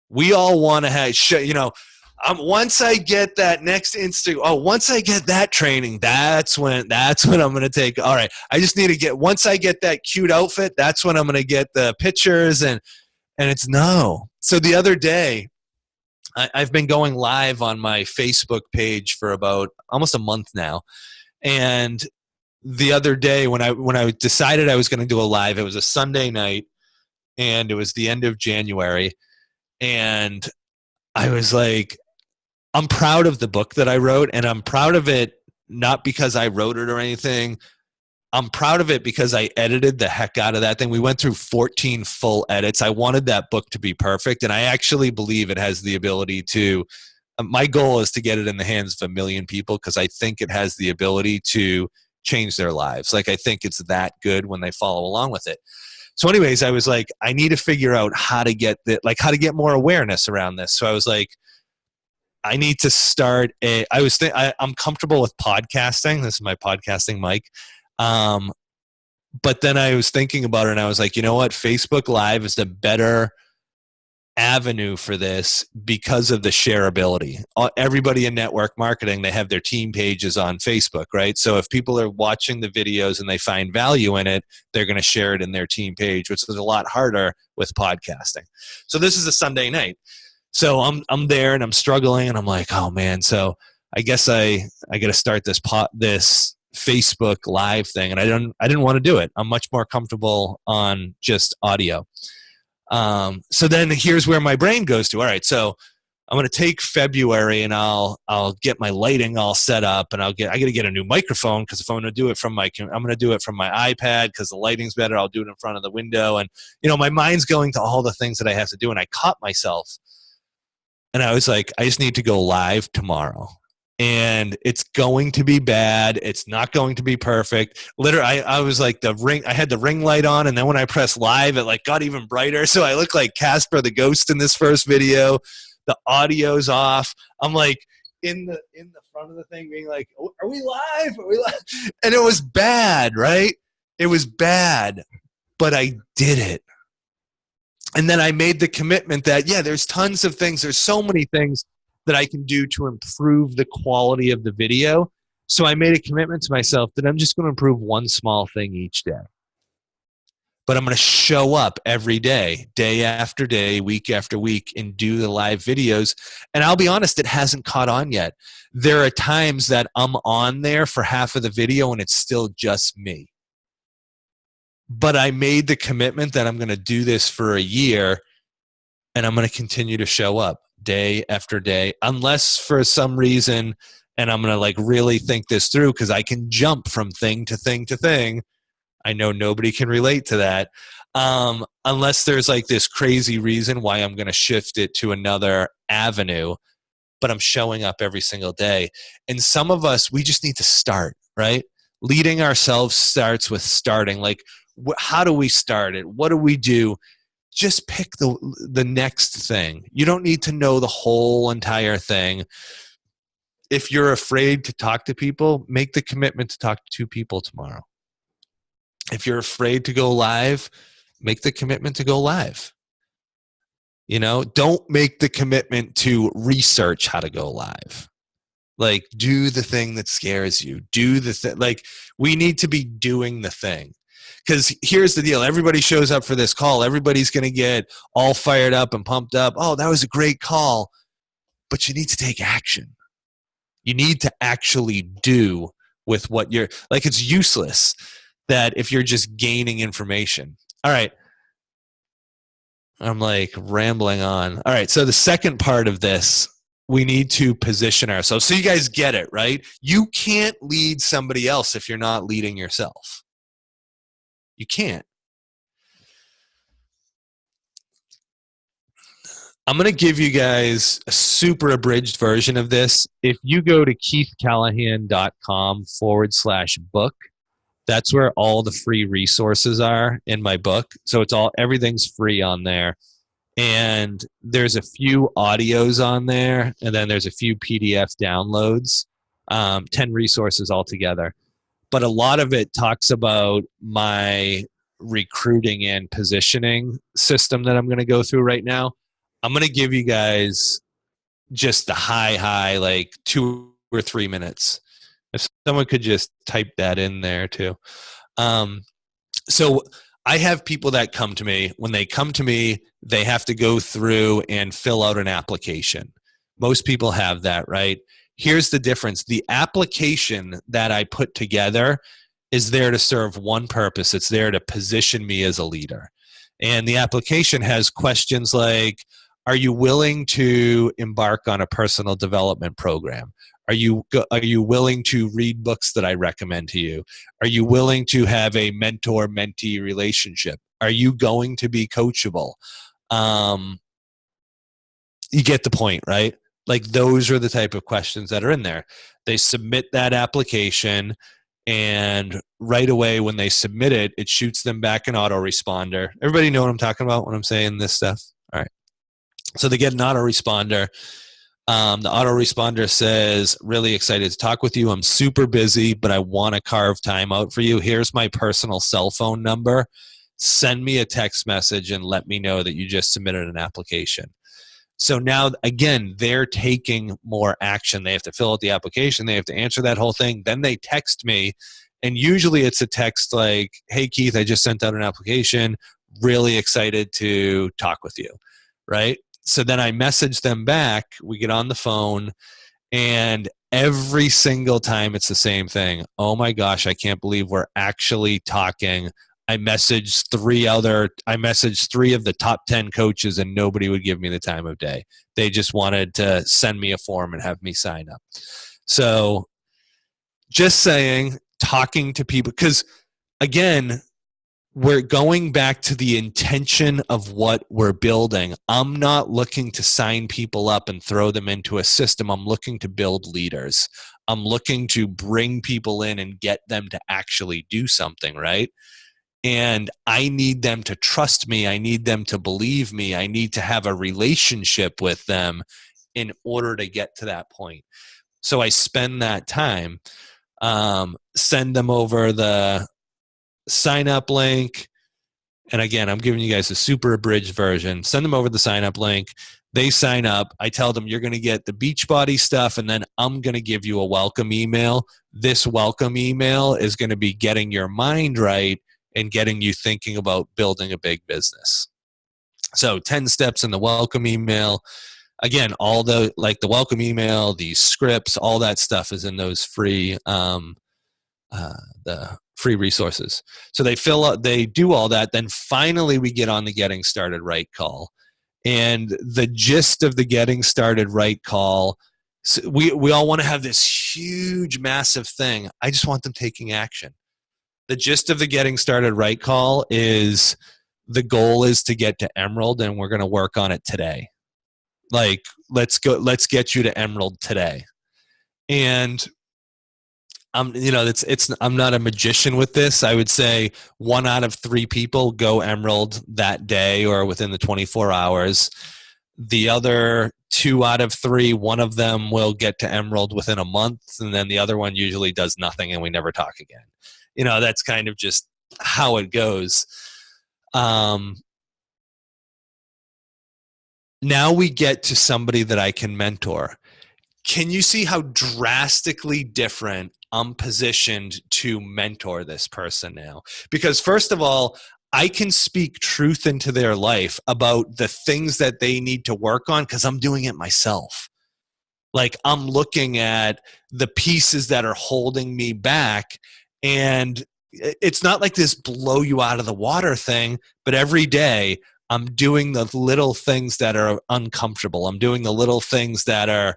We all want to have, once I get that next once I get that training, that's when I'm going to take. All right, I just need to once I get that cute outfit, that's when I'm going to get the pictures, and it's no. So the other day, I've been going live on my Facebook page for about almost a month now, and the other day when I decided I was going to do a live, it was a Sunday night, and it was the end of January, and I was like, I'm proud of the book that I wrote, and I'm proud of it not because I wrote it or anything. I'm proud of it because I edited the heck out of that thing. We went through 14 full edits. I wanted that book to be perfect, and I actually believe it has the ability to my goal is to get it in the hands of 1 million people, because I think it has the ability to change their lives. Like, I think it's that good when they follow along with it. So anyways, I was like, I need to figure out how to get more awareness around this. So I was like, I need to start I'm comfortable with podcasting. This is my podcasting mic. But then I was thinking about it, and I was like, you know what? Facebook Live is the better avenue for this because of the shareability. Everybody in network marketing, they have their team pages on Facebook, right? So if people are watching the videos and they find value in it, they're going to share it in their team page, which is a lot harder with podcasting. So this is a Sunday night. So I'm there and I'm struggling, and I'm like, oh man. So I guess I got to start this Facebook Live thing, and I didn't want to do it. I'm much more comfortable on just audio. So then here's where my brain goes to. All right, so I'm going to take February, and I'll get my lighting all set up, and I got to get a new microphone, because if I'm going to do it from I'm going to do it from my iPad because the lighting's better. I'll do it in front of the window, and my mind's going to all the things that I have to do, and I caught myself, and I was like, I just need to go live tomorrow. And it's going to be bad. It's not going to be perfect. Literally, I was like I had the ring light on, and then when I pressed live, it like got even brighter. So I look like Casper the Ghost in this first video. The audio's off. I'm like in the front of the thing being like, oh, are we live? Are we live? And it was bad, right? It was bad, but I did it. And then I made the commitment that, there's tons of things. There's so many things that I can do to improve the quality of the video. So I made a commitment to myself that I'm just going to improve one small thing each day. But I'm going to show up every day, day after day, week after week, and do the live videos. And I'll be honest, it hasn't caught on yet. There are times that I'm on there for half of the video and it's still just me. But I made the commitment that I'm going to do this for a year, and I'm going to continue to show up day after day, unless for some reason, and I'm going to like really think this through, because I can jump from thing to thing to thing. I know nobody can relate to that. Unless there's like this crazy reason why I'm going to shift it to another avenue, but I'm showing up every single day. And some of us, we just need to start, right? Leading ourselves starts with starting. Like, how do we start it? What do we do? Just pick the next thing. You don't need to know the whole entire thing. If you're afraid to talk to people, make the commitment to talk to 2 people tomorrow. If you're afraid to go live, make the commitment to go live. Don't make the commitment to research how to go live. Like, do the thing that scares you. Do the thing. Like, we need to be doing the thing. Because here's the deal. Everybody shows up for this call. Everybody's going to get all fired up and pumped up. Oh, that was a great call. But you need to take action. You need to actually do with what you're like. It's useless that if you're just gaining information. All right. I'm like rambling on. All right. So the second part of this, we need to position ourselves. So you guys get it, right? You can't lead somebody else if you're not leading yourself. You can't. I'm going to give you guys a super abridged version of this. If you go to keithcallahan.com/book, that's where all the free resources are in my book. So everything's free on there. And there's a few audios on there, and then there's a few PDF downloads, 10 resources altogether. But a lot of it talks about my recruiting and positioning system that I'm going to go through right now. I'm going to give you guys just the high, like 2 or 3 minutes. If someone could just type that in there too. So I have people that come to me. When they come to me, they have to go through and fill out an application. Most people have that, right? Here's the difference. The application that I put together is there to serve one purpose. It's there to position me as a leader. And the application has questions like, are you willing to embark on a personal development program? Are you willing to read books that I recommend to you? Are you willing to have a mentor-mentee relationship? Are you going to be coachable? You get the point, right? Like those are the type of questions that are in there. They submit that application, and right away when they submit it, it shoots them back an autoresponder. Everybody know what I'm talking about when I'm saying this stuff? All right. So they get an autoresponder. The autoresponder says, really excited to talk with you. I'm super busy, but I want to carve time out for you. Here's my personal cell phone number. Send me a text message and let me know that you just submitted an application. So now, again, they're taking more action. They have to fill out the application. They have to answer that whole thing. Then they text me, and usually it's a text like, hey, Keith, I just sent out an application. Really excited to talk with you, right? So then I message them back. We get on the phone, and every single time it's the same thing. Oh my gosh, I can't believe we're actually talking. I messaged three of the top 10 coaches, and nobody would give me the time of day. They just wanted to send me a form and have me sign up. So just saying, talking to people, because again, we're going back to the intention of what we're building. I'm not looking to sign people up and throw them into a system. I'm looking to build leaders. I'm looking to bring people in and get them to actually do something, right? And I need them to trust me. I need them to believe me. I need to have a relationship with them in order to get to that point. So I spend that time, send them over the sign up link. And again, I'm giving you guys a super abridged version. Send them over the sign up link. They sign up. I tell them you're going to get the Beachbody stuff, and then I'm going to give you a welcome email. This welcome email is going to be getting your mind right and getting you thinking about building a big business. So 10 steps in the welcome email. Again, all the welcome email, the scripts, all that stuff is in those free the free resources. So they do all that. Then finally we get on the getting started right call. And the gist of the getting started right call, so we all want to have this huge, massive thing. I just want them taking action. The gist of the getting started right call is the goal is to get to Emerald, and we're going to work on it today. Like, let's get you to Emerald today. And I'm not a magician with this. I would say 1 out of 3 people go Emerald that day or within the 24 hours. The other 2 out of 3, one of them will get to Emerald within a month, and then the other one usually does nothing and we never talk again. That's kind of just how it goes. Now we get to somebody that I can mentor. Can you see how drastically different I'm positioned to mentor this person now? Because first of all, I can speak truth into their life about the things that they need to work on because I'm doing it myself. Like I'm looking at the pieces that are holding me back, and it's not like this blow you out of the water thing, but every day I'm doing the little things that are uncomfortable. I'm doing the little things that are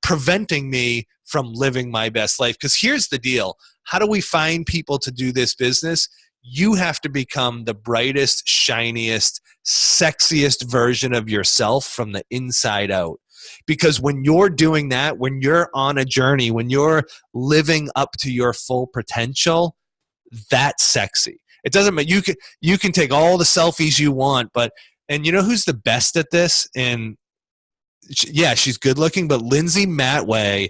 preventing me from living my best life. Because here's the deal. How do we find people to do this business? You have to become the brightest, shiniest, sexiest version of yourself from the inside out. Because when you're doing that, when you're on a journey, when you're living up to your full potential, that's sexy. It doesn't matter. You can take all the selfies you want, but and you know who's the best at this? And yeah, she's good looking, but Lindsay Matway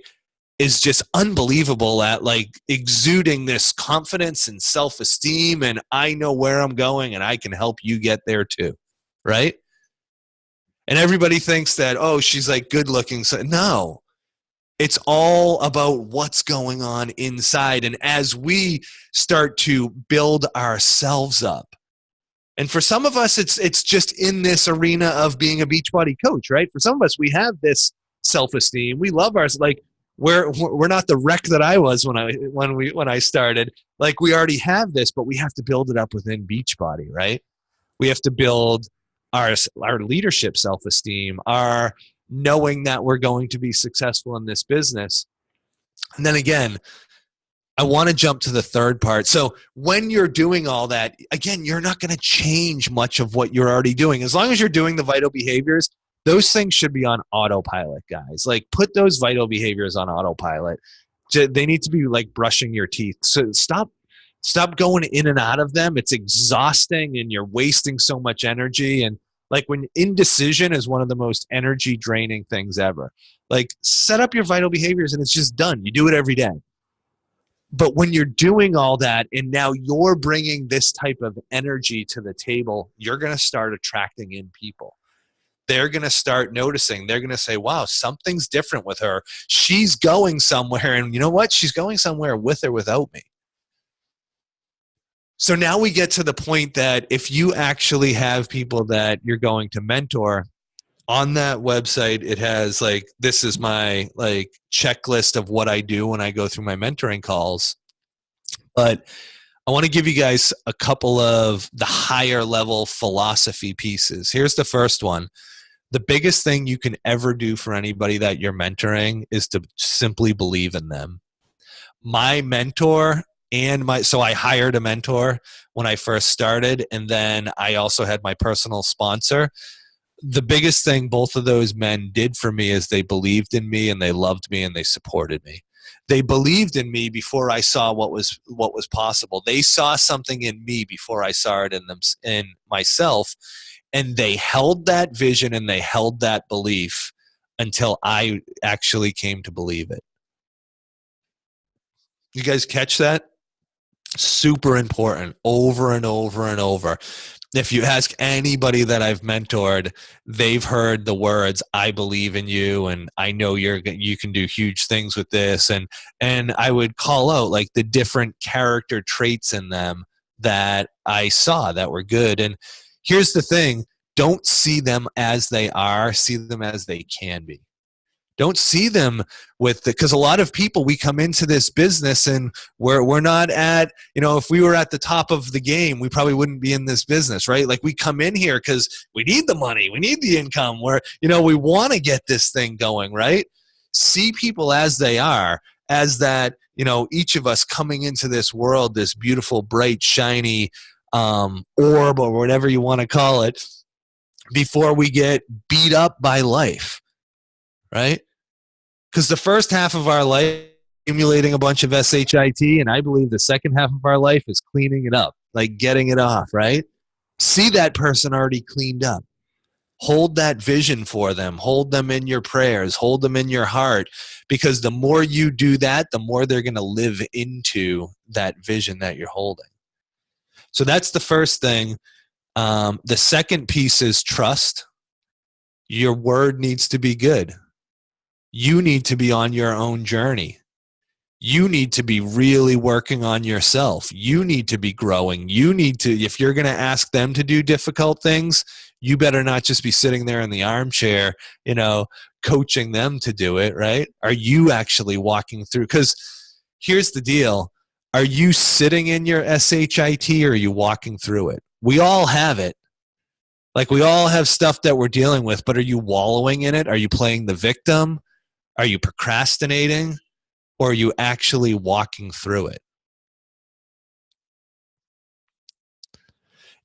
is just unbelievable at like exuding this confidence and self-esteem, and I know where I'm going and I can help you get there too. Right? And everybody thinks that, oh, she's like good looking. So no, it's all about what's going on inside. And as we start to build ourselves up, and for some of us, it's just in this arena of being a Beachbody coach, right? For some of us, we have this self-esteem. We love ours. Like we're not the wreck that I was when I started. Like we already have this, but we have to build it up within Beachbody, right? We have to build our leadership self-esteem, our knowing that we're going to be successful in this business. And then again, I want to jump to the third part. So when you're doing all that, again, you're not going to change much of what you're already doing. As long as you're doing the vital behaviors, those things should be on autopilot, guys. Like put those vital behaviors on autopilot. They need to be like brushing your teeth. So stop going in and out of them. It's exhausting and you're wasting so much energy. And like when indecision is one of the most energy draining things ever. Like set up your vital behaviors and it's just done. You do it every day. But when you're doing all that and now you're bringing this type of energy to the table, you're going to start attracting in people. They're going to start noticing. They're going to say, wow, something's different with her. She's going somewhere. And you know what? She's going somewhere with or without me. So now we get to the point that if you actually have people that you're going to mentor, on that website, it has like, this is my like checklist of what I do when I go through my mentoring calls. But I want to give you guys a couple of the higher level philosophy pieces. Here's the first one. The biggest thing you can ever do for anybody that you're mentoring is to simply believe in them. My mentor so I hired a mentor when I first started, and then I also had my personal sponsor. The biggest thing both of those men did for me is they believed in me and they loved me and they supported me. They believed in me before I saw what was possible. They saw something in me before I saw it in myself, and they held that vision and they held that belief until I actually came to believe it. You guys catch that? Super important, over and over and over. If you ask anybody that I've mentored, they've heard the words, I believe in you and I know you can do huge things with this. And I would call out like the different character traits in them that I saw that were good. And here's the thing, don't see them as they are, see them as they can be. Don't see them because a lot of people, we come into this business and we're not at, if we were at the top of the game, we probably wouldn't be in this business, right? Like we come in here because we need the money, we need the income, we want to get this thing going, right? See people as they are, as that, each of us coming into this world, this beautiful, bright, shiny orb or whatever you want to call it, before we get beat up by life. Right? Because the first half of our life accumulating a bunch of SHIT, and I believe the second half of our life is cleaning it up, like getting it off, right? See that person already cleaned up. Hold that vision for them. Hold them in your prayers. Hold them in your heart. Because the more you do that, the more they're going to live into that vision that you're holding. So that's the first thing. The second piece is trust. Your word needs to be good. You need to be on your own journey. You need to be really working on yourself. You need to be growing. You need to, if you're going to ask them to do difficult things, you better not just be sitting there in the armchair, coaching them to do it, right? Are you actually walking through? Because here's the deal. Are you sitting in your SHIT or are you walking through it? We all have it. Like, we all have stuff that we're dealing with, but are you wallowing in it? Are you playing the victim? Are you procrastinating? Or are you actually walking through it?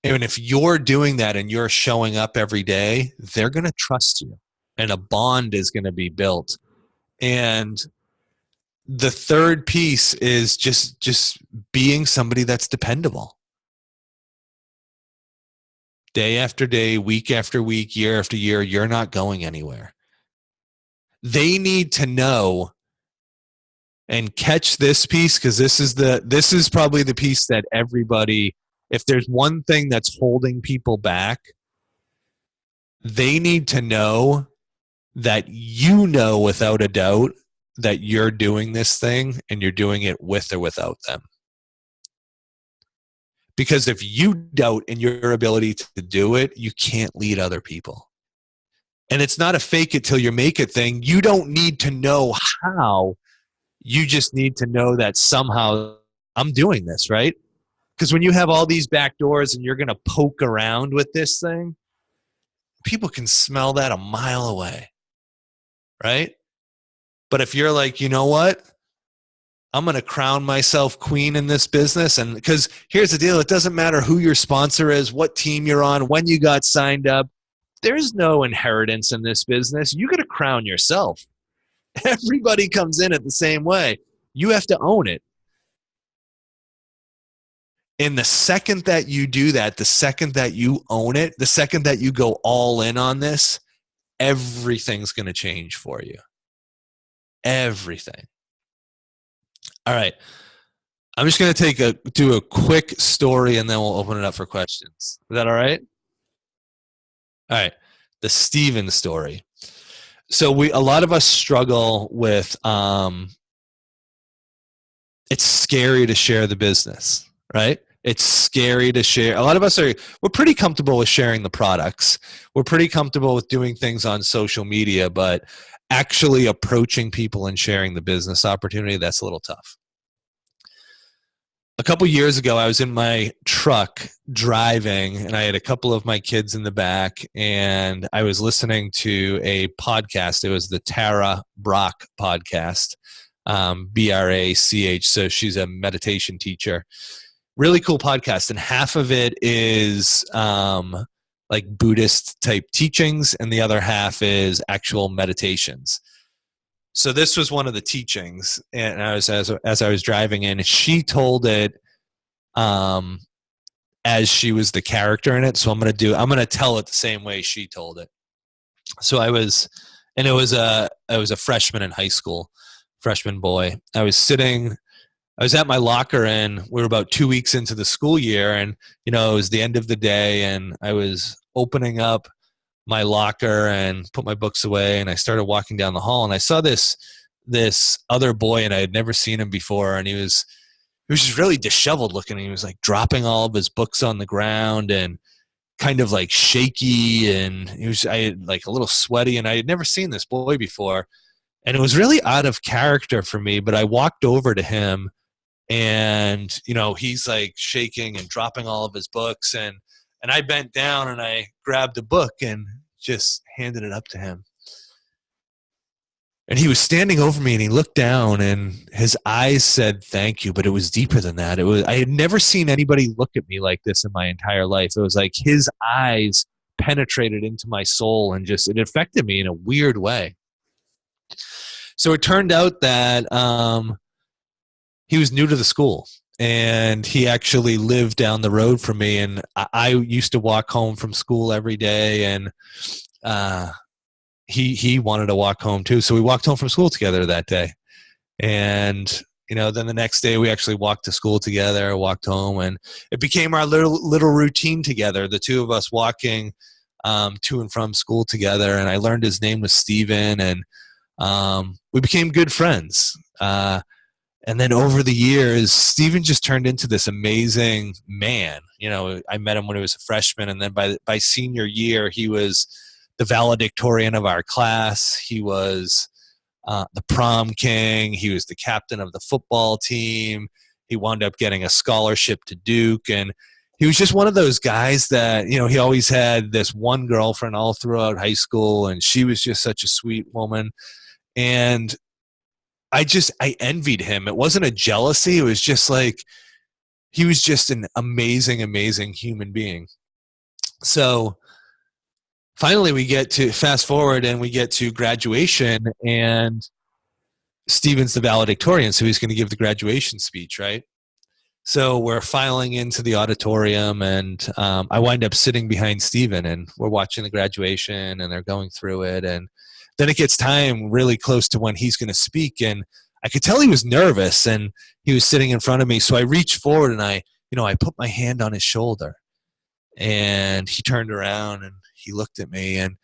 And if you're doing that and you're showing up every day, they're going to trust you and a bond is going to be built. And the third piece is just being somebody that's dependable. Day after day, week after week, year after year, you're not going anywhere. They need to know and catch this piece, because this is probably the piece that everybody, if there's one thing that's holding people back, they need to know that without a doubt that you're doing this thing and you're doing it with or without them. Because if you doubt in your ability to do it, you can't lead other people. And it's not a fake it till you make it thing. You don't need to know how. You just need to know that somehow I'm doing this, right? Because when you have all these back doors and you're going to poke around with this thing, people can smell that a mile away, right? But if you're like, you know what? I'm going to crown myself queen in this business. And because here's the deal. It doesn't matter who your sponsor is, what team you're on, when you got signed up. There's no inheritance in this business. You got to crown yourself. Everybody comes in it the same way. You have to own it. And the second that you do that, the second that you own it, the second that you go all in on this, everything's going to change for you. Everything. All right. I'm just going to do a quick story and then we'll open it up for questions. Is that all right? All right. The Steven story. So a lot of us struggle with, it's scary to share the business, right? It's scary to share. A lot of us we're pretty comfortable with sharing the products. We're pretty comfortable with doing things on social media, but actually approaching people and sharing the business opportunity, that's a little tough. A couple years ago, I was in my truck driving, and I had a couple of my kids in the back, and I was listening to a podcast. It was the Tara Brach podcast, B-R-A-C-H. So she's a meditation teacher. Really cool podcast, and half of it is like Buddhist type teachings, and the other half is actual meditations. So this was one of the teachings, and as I was driving in, she told it as she was the character in it. So I'm going to tell it the same way she told it. So I was a freshman in high school, freshman boy. I was at my locker, and we were about 2 weeks into the school year, and it was the end of the day, and I was opening up my locker and put my books away, and I started walking down the hall, and I saw this other boy, and I had never seen him before, and he was just really disheveled looking. He was like dropping all of his books on the ground and kind of like shaky, and I had like a little sweaty, and I had never seen this boy before, and it was really out of character for me. But I walked over to him, and he's like shaking and dropping all of his books, and I bent down and I grabbed a book and just handed it up to him. And he was standing over me, and he looked down, and his eyes said thank you, but it was deeper than that. I had never seen anybody look at me like this in my entire life. It was like his eyes penetrated into my soul, and it affected me in a weird way. So it turned out that he was new to the school, and he actually lived down the road from me, and I used to walk home from school every day, and he wanted to walk home too. So we walked home from school together that day. And, then the next day we actually walked to school together, walked home, and it became our little routine together, the two of us walking to and from school together. And I learned his name was Steven, and we became good friends. And then over the years, Steven just turned into this amazing man. You know, I met him when he was a freshman, and then by senior year, he was the valedictorian of our class. He was the prom king. He was the captain of the football team. He wound up getting a scholarship to Duke, and he was just one of those guys that, you know, he always had this one girlfriend all throughout high school, and she was just such a sweet woman. And I envied him. It wasn't a jealousy. It was just like, he was just an amazing, amazing human being. So finally we get to fast forward and we get to graduation, and Steven's the valedictorian. So he's going to give the graduation speech, right? So we're filing into the auditorium, and I wind up sitting behind Steven, and we're watching the graduation, and they're going through it. And then it gets time really close to when he's going to speak, and I could tell he was nervous, and he was sitting in front of me. So I reached forward, and I put my hand on his shoulder, and he turned around and he looked at me, and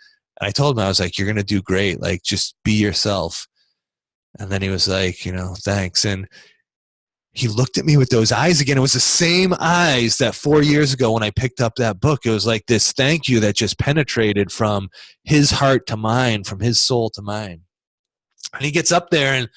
I told him, I was like, "You're going to do great. Like, just be yourself." And then he was like, "Thanks." And he looked at me with those eyes again. It was the same eyes that 4 years ago when I picked up that book. It was like this thank you that just penetrated from his heart to mine, from his soul to mine. And he gets up there and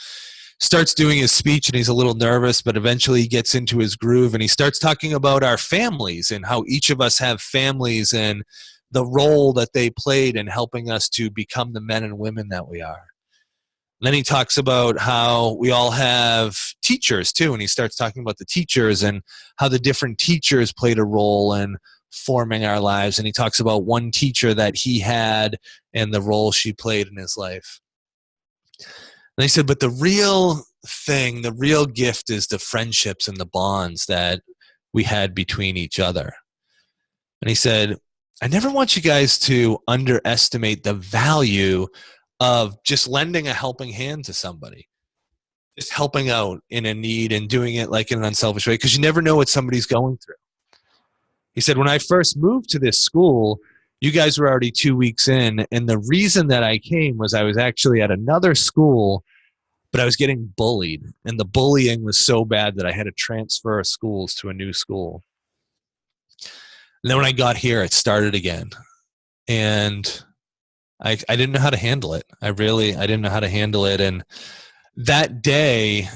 starts doing his speech, and he's a little nervous, but eventually he gets into his groove, and he starts talking about our families and how each of us have families and the role that they played in helping us to become the men and women that we are. Then he talks about how we all have teachers too, and he starts talking about the teachers and how the different teachers played a role in forming our lives. And he talks about one teacher that he had and the role she played in his life. And he said, but the real thing, the real gift is the friendships and the bonds that we had between each other. And he said, I never want you guys to underestimate the value of just lending a helping hand to somebody, just helping out in a need and doing it like in an unselfish way, because you never know what somebody's going through. He said, when I first moved to this school, you guys were already 2 weeks in, and the reason that I came was I was actually at another school, but I was getting bullied, and the bullying was so bad that I had to transfer schools to a new school. And then when I got here, it started again, and I didn't know how to handle it. I didn't know how to handle it. And that day,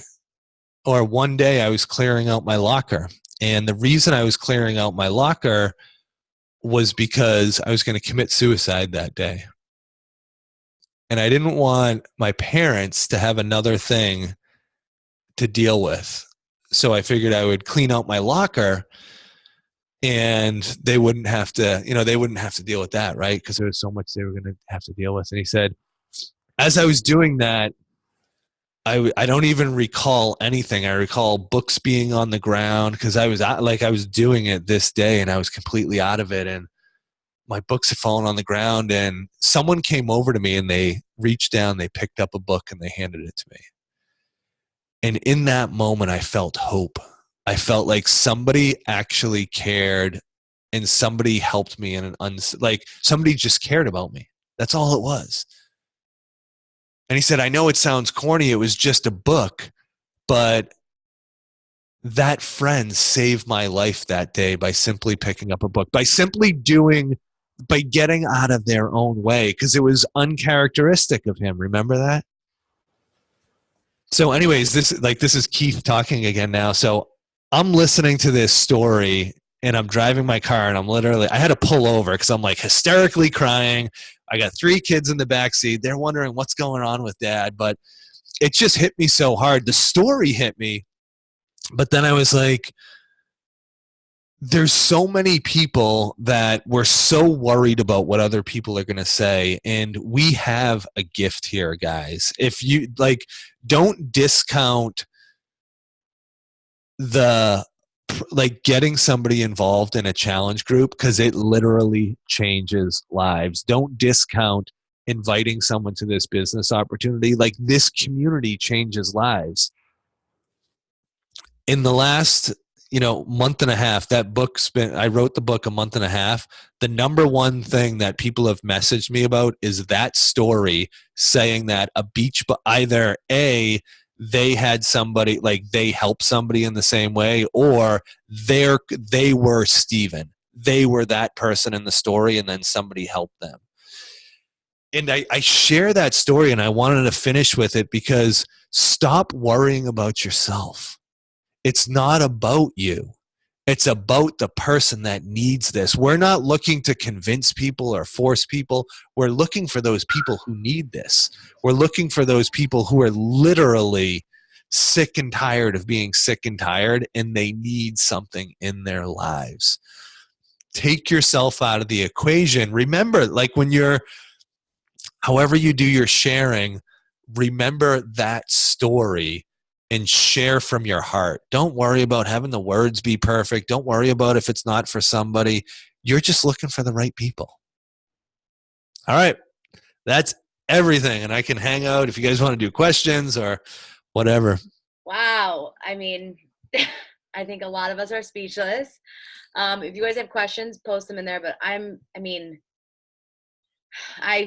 or one day, I was clearing out my locker. And the reason I was clearing out my locker was because I was going to commit suicide that day. And I didn't want my parents to have another thing to deal with. So I figured I would clean out my locker, and they wouldn't have to, deal with that, right? Because there was so much they were going to have to deal with. And he said, as I was doing that, I don't even recall anything. I recall books being on the ground, because I was doing it this day, and I was completely out of it. And my books had fallen on the ground, and someone came over to me, and they reached down, they picked up a book, and they handed it to me. And in that moment, I felt hope. I felt like somebody actually cared, and somebody helped me somebody just cared about me. That's all it was. And he said, I know it sounds corny. It was just a book, but that friend saved my life that day by simply picking up a book, by getting out of their own way, because it was uncharacteristic of him. Remember that? So anyways, this is Keith talking again now. So I'm listening to this story, and I'm driving my car, and I had to pull over because I'm like hysterically crying. I got 3 kids in the backseat. They're wondering what's going on with Dad, but it just hit me so hard. The story hit me, but then I was like, there's so many people that we're so worried about what other people are going to say, and we have a gift here, guys. If you don't discount getting somebody involved in a challenge group, because it literally changes lives. Don't discount inviting someone to this business opportunity. This community changes lives. In the last month and a half, I wrote the book a month and a half. The number one thing that people have messaged me about is that story, saying that either A, they had somebody, like they helped somebody in the same way, or they were Steven. They were that person in the story, and then somebody helped them. And I share that story, and I wanted to finish with it because stop worrying about yourself. It's not about you. It's about the person that needs this. We're not looking to convince people or force people. We're looking for those people who need this. We're looking for those people who are literally sick and tired of being sick and tired, and they need something in their lives. Take yourself out of the equation. Remember, like when you're, however you do your sharing, remember that story and share from your heart. Don't worry about having the words be perfect. Don't worry about if it's not for somebody. You're just looking for the right people. All right. That's everything. And I can hang out if you guys want to do questions or whatever. Wow. I mean, I think a lot of us are speechless. If you guys have questions, post them in there. But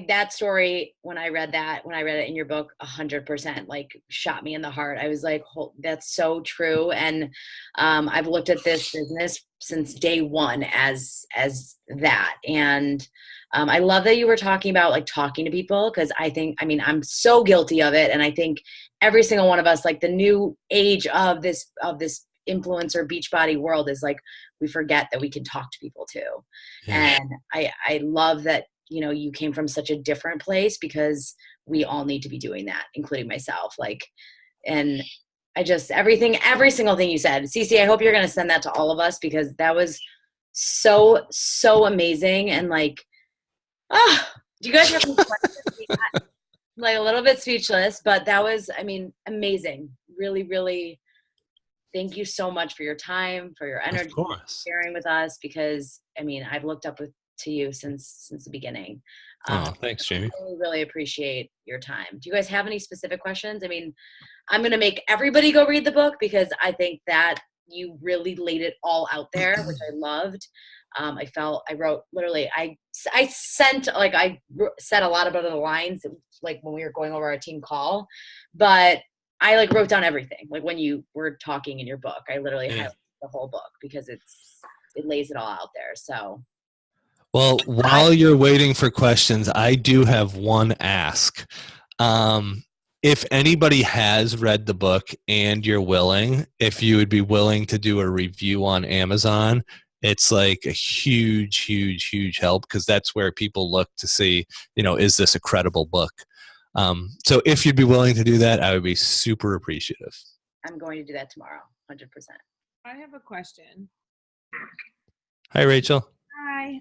that story, when I read it in your book, 100% like shot me in the heart. I was like, that's so true. And I've looked at this business since day one as that. And I love that you were talking about like talking to people, because I'm so guilty of it. And I think every single one of us, like the new age of this influencer Beachbody world is like, we forget that we can talk to people too. Yeah. And I love that, you came from such a different place, because we all need to be doing that, including myself. And every single thing you said, Cece, I hope you're going to send that to all of us, because that was so, so amazing. And do you guys have any questions? I'm like a little bit speechless, but that was, amazing. Really, really. Thank you so much for your time, for your energy, sharing with us, because I've looked up to you since the beginning. Thanks, Jamie. I really, really appreciate your time. Do you guys have any specific questions? I'm going to make everybody go read the book, because I think that you really laid it all out there, which I loved. I said a lot about the lines, like when we were going over our team call, but I wrote down everything. Like when you were talking in your book, I literally highlighted the whole book, because it lays it all out there. So. Well, while you're waiting for questions, I do have one ask. If anybody has read the book and you're willing, if you would be willing to do a review on Amazon, it's like a huge, huge, huge help, because that's where people look to see, is this a credible book? So if you'd be willing to do that, I would be super appreciative. I'm going to do that tomorrow, 100%. I have a question. Hi, Rachel. Hi.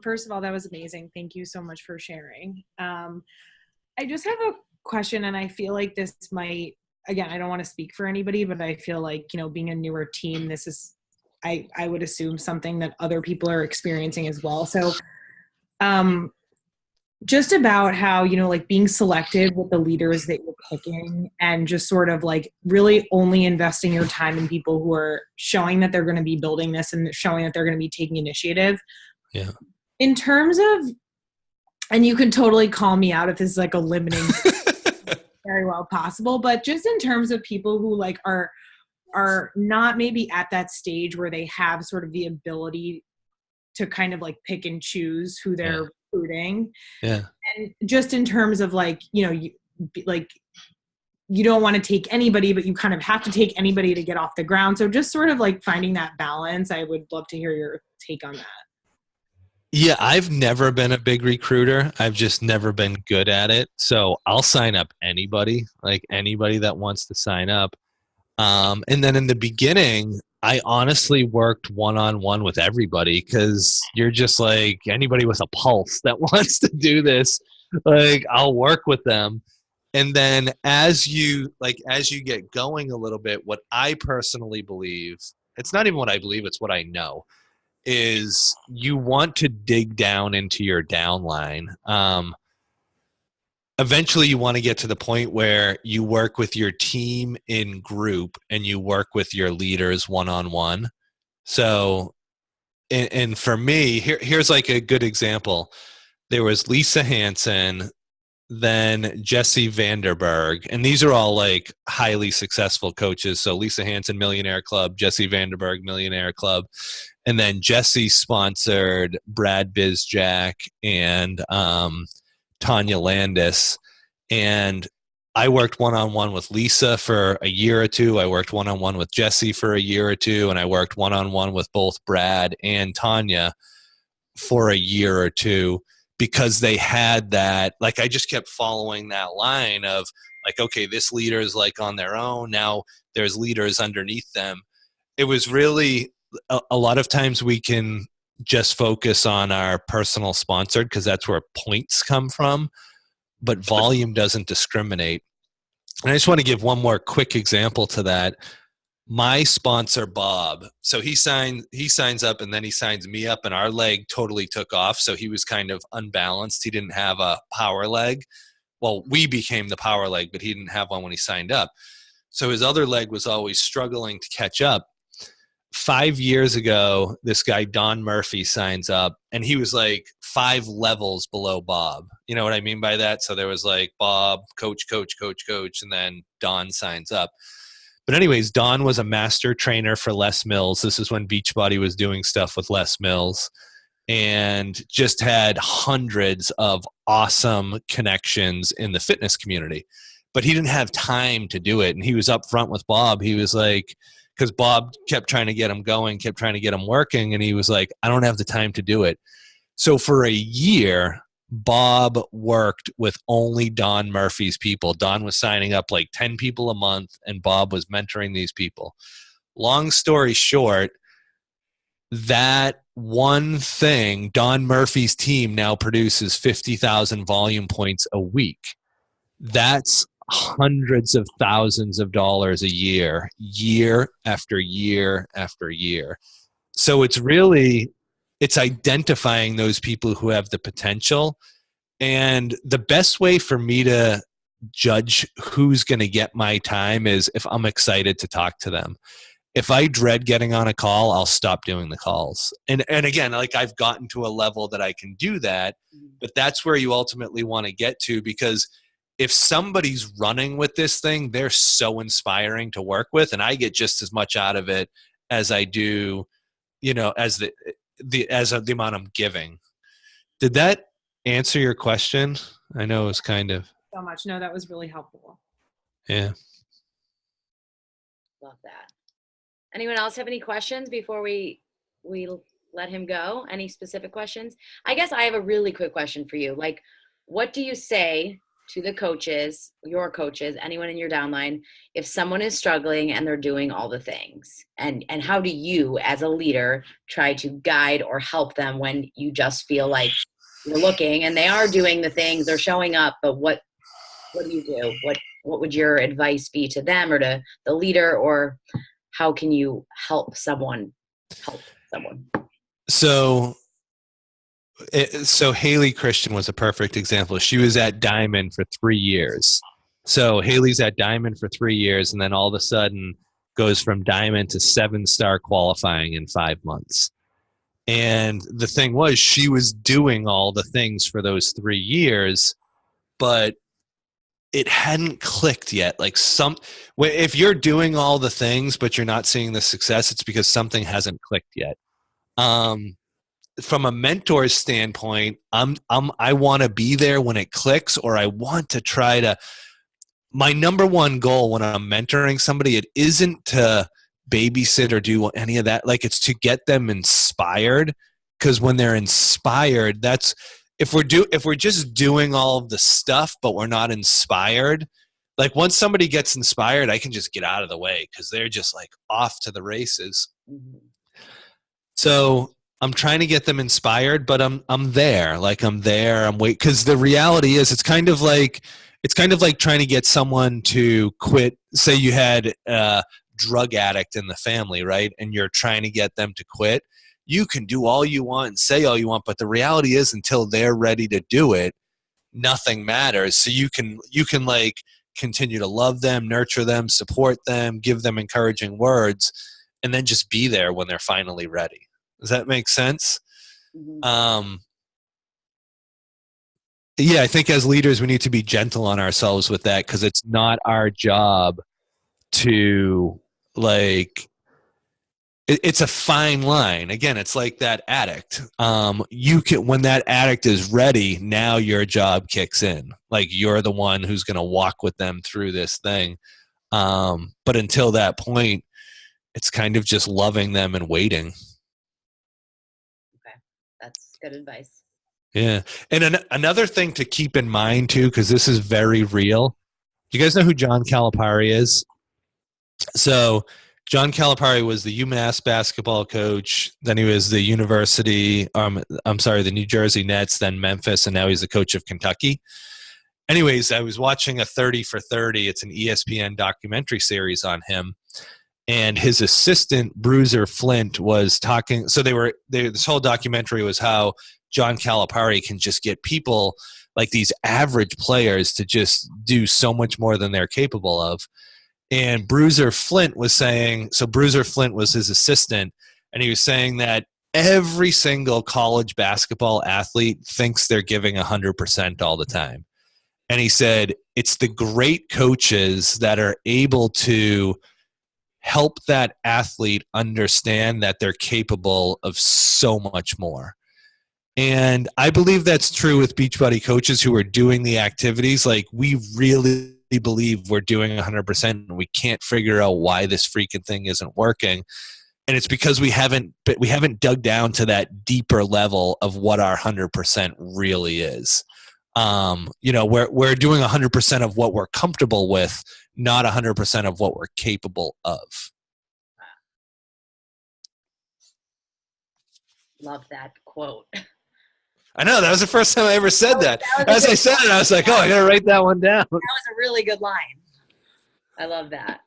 First of all, that was amazing. Thank you so much for sharing. I just have a question, and I feel like this might, again, I don't want to speak for anybody, but I feel like, being a newer team, this is, I would assume something that other people are experiencing as well. So, just about how, being selective with the leaders that you're picking, and just sort of really only investing your time in people who are showing that they're going to be building this and showing that they're going to be taking initiative. Yeah. In terms of, and you can totally call me out if this is a limiting, very well possible, but just in terms of people who are not maybe at that stage where they have sort of the ability to kind of pick and choose who they're recruiting. Yeah. And just in terms of you don't want to take anybody, but you kind of have to take anybody to get off the ground. So just sort of finding that balance. I would love to hear your take on that. Yeah, I've never been a big recruiter. I've just never been good at it. So I'll sign up anybody that wants to sign up. And then in the beginning, I honestly worked one-on-one with everybody, because you're just anybody with a pulse that wants to do this, I'll work with them. And then as you get going a little bit, what I personally believe, it's not even what I believe, it's what I know, is you want to dig down into your downline. Eventually you want to get to the point where you work with your team in group and you work with your leaders one-on-one. So, and for me, here's a good example. There was Lisa Hansen, then Jesse Vanderberg. And these are all like highly successful coaches. So Lisa Hansen, Millionaire Club, Jesse Vanderberg, Millionaire Club. And then Jesse sponsored Brad Bizjack and Tanya Landis. And I worked one-on-one with Lisa for a year or two. I worked one-on-one with Jesse for a year or two. And I worked one-on-one with both Brad and Tanya for a year or two, because they had that, like, I just kept following that line of like, okay, this leader is like on their own. Now there's leaders underneath them. It was really a lot of times we can just focus on our personal sponsored because that's where points come from, but volume doesn't discriminate. And I just want to give one more quick example to that. My sponsor, Bob, so he signs up and then he signs me up, and our leg totally took off. So he was kind of unbalanced. He didn't have a power leg. Well, we became the power leg, but he didn't have one when he signed up. So his other leg was always struggling to catch up. 5 years ago, this guy, Don Murphy, signs up, and he was like 5 levels below Bob. You know what I mean by that? So there was like Bob, coach, and then Don signs up. But anyways, Don was a master trainer for Les Mills. This is when Beachbody was doing stuff with Les Mills, and just had hundreds of awesome connections in the fitness community. But he didn't have time to do it. And he was up front with Bob. He was like, because Bob kept trying to get him going, kept trying to get him working. And he was like, I don't have the time to do it. So for a year, Bob worked with only Don Murphy's people. Don was signing up like 10 people a month, and Bob was mentoring these people. Long story short, that one thing, Don Murphy's team now produces 50,000 volume points a week. That's hundreds of thousands of dollars a year, year after year after year. So it's identifying those people who have the potential. And the best way for me to judge who's going to get my time is if I'm excited to talk to them. If I dread getting on a call, I'll stop doing the calls. And again, like, I've gotten to a level that I can do that, but that's where you ultimately want to get to, because if somebody's running with this thing, they're so inspiring to work with, and I get just as much out of it as I do, as the amount I'm giving. Did that answer your question? I know it was kind of So much. No, that was really helpful. Yeah. Love that. Anyone else have any questions before we let him go? Any specific questions? I guess I have a really quick question for you. Like, what do you say to the coaches, your coaches, anyone in your downline, if someone is struggling and they're doing all the things? And how do you, as a leader, try to guide or help them when you just feel like you're looking and they are doing the things, they're showing up, but what do you do? What would your advice be to them or to the leader, or how can you help someone? So Haley Christian was a perfect example. She was at Diamond for 3 years. So Haley's at Diamond for 3 years, and then all of a sudden goes from Diamond to 7-star qualifying in 5 months. And the thing was, she was doing all the things for those 3 years, but it hadn't clicked yet. Like, if you're doing all the things but you're not seeing the success, it's because something hasn't clicked yet. From a mentor's standpoint, I want to be there when it clicks, or I want to try to. My number one goal when I'm mentoring somebody, it isn't to babysit or do any of that. Like, it's to get them inspired, because when they're inspired, that's if we're just doing all of the stuff but we're not inspired. Like, once somebody gets inspired, I can just get out of the way because they're just like off to the races. So I'm trying to get them inspired, but I'm there. Like, I'm there. I'm waiting, because the reality is, it's kind of like trying to get someone to quit. Say you had a drug addict in the family, right? And you're trying to get them to quit. You can do all you want and say all you want, but the reality is, until they're ready to do it, nothing matters. So you can like continue to love them, nurture them, support them, give them encouraging words, and then just be there when they're finally ready. Does that make sense? Mm-hmm. Yeah, I think as leaders, we need to be gentle on ourselves with that, because it's not our job to like, it's a fine line. Again, it's like that addict. You can, when that addict is ready, now your job kicks in. Like, you're the one who's going to walk with them through this thing. But until that point, it's kind of just loving them and waiting. Okay, that's good advice. Yeah. And another thing to keep in mind too, because this is very real. Do you guys know who John Calipari is? So John Calipari was the UMass basketball coach. Then he was the the New Jersey Nets, then Memphis, and now he's the coach of Kentucky. Anyways, I was watching a 30 for 30. It's an ESPN documentary series on him. And his assistant, Bruiser Flint, was talking. So this whole documentary was how John Calipari can just get people like these average players to just do so much more than they're capable of. And Bruiser Flint was saying, so Bruiser Flint was his assistant, and he was saying that every single college basketball athlete thinks they're giving 100% all the time. And he said, it's the great coaches that are able to help that athlete understand that they're capable of so much more. And I believe that's true with Beachbody coaches who are doing the activities. Like, we really believe we're doing 100% and we can't figure out why this freaking thing isn't working. And it's because we haven't dug down to that deeper level of what our 100% really is. We're doing 100% of what we're comfortable with, not 100% of what we're capable of. Love that quote. I know, that was the first time I ever said that. As I said it, I was like, oh, I got to write that one down. That was a really good line. I love that.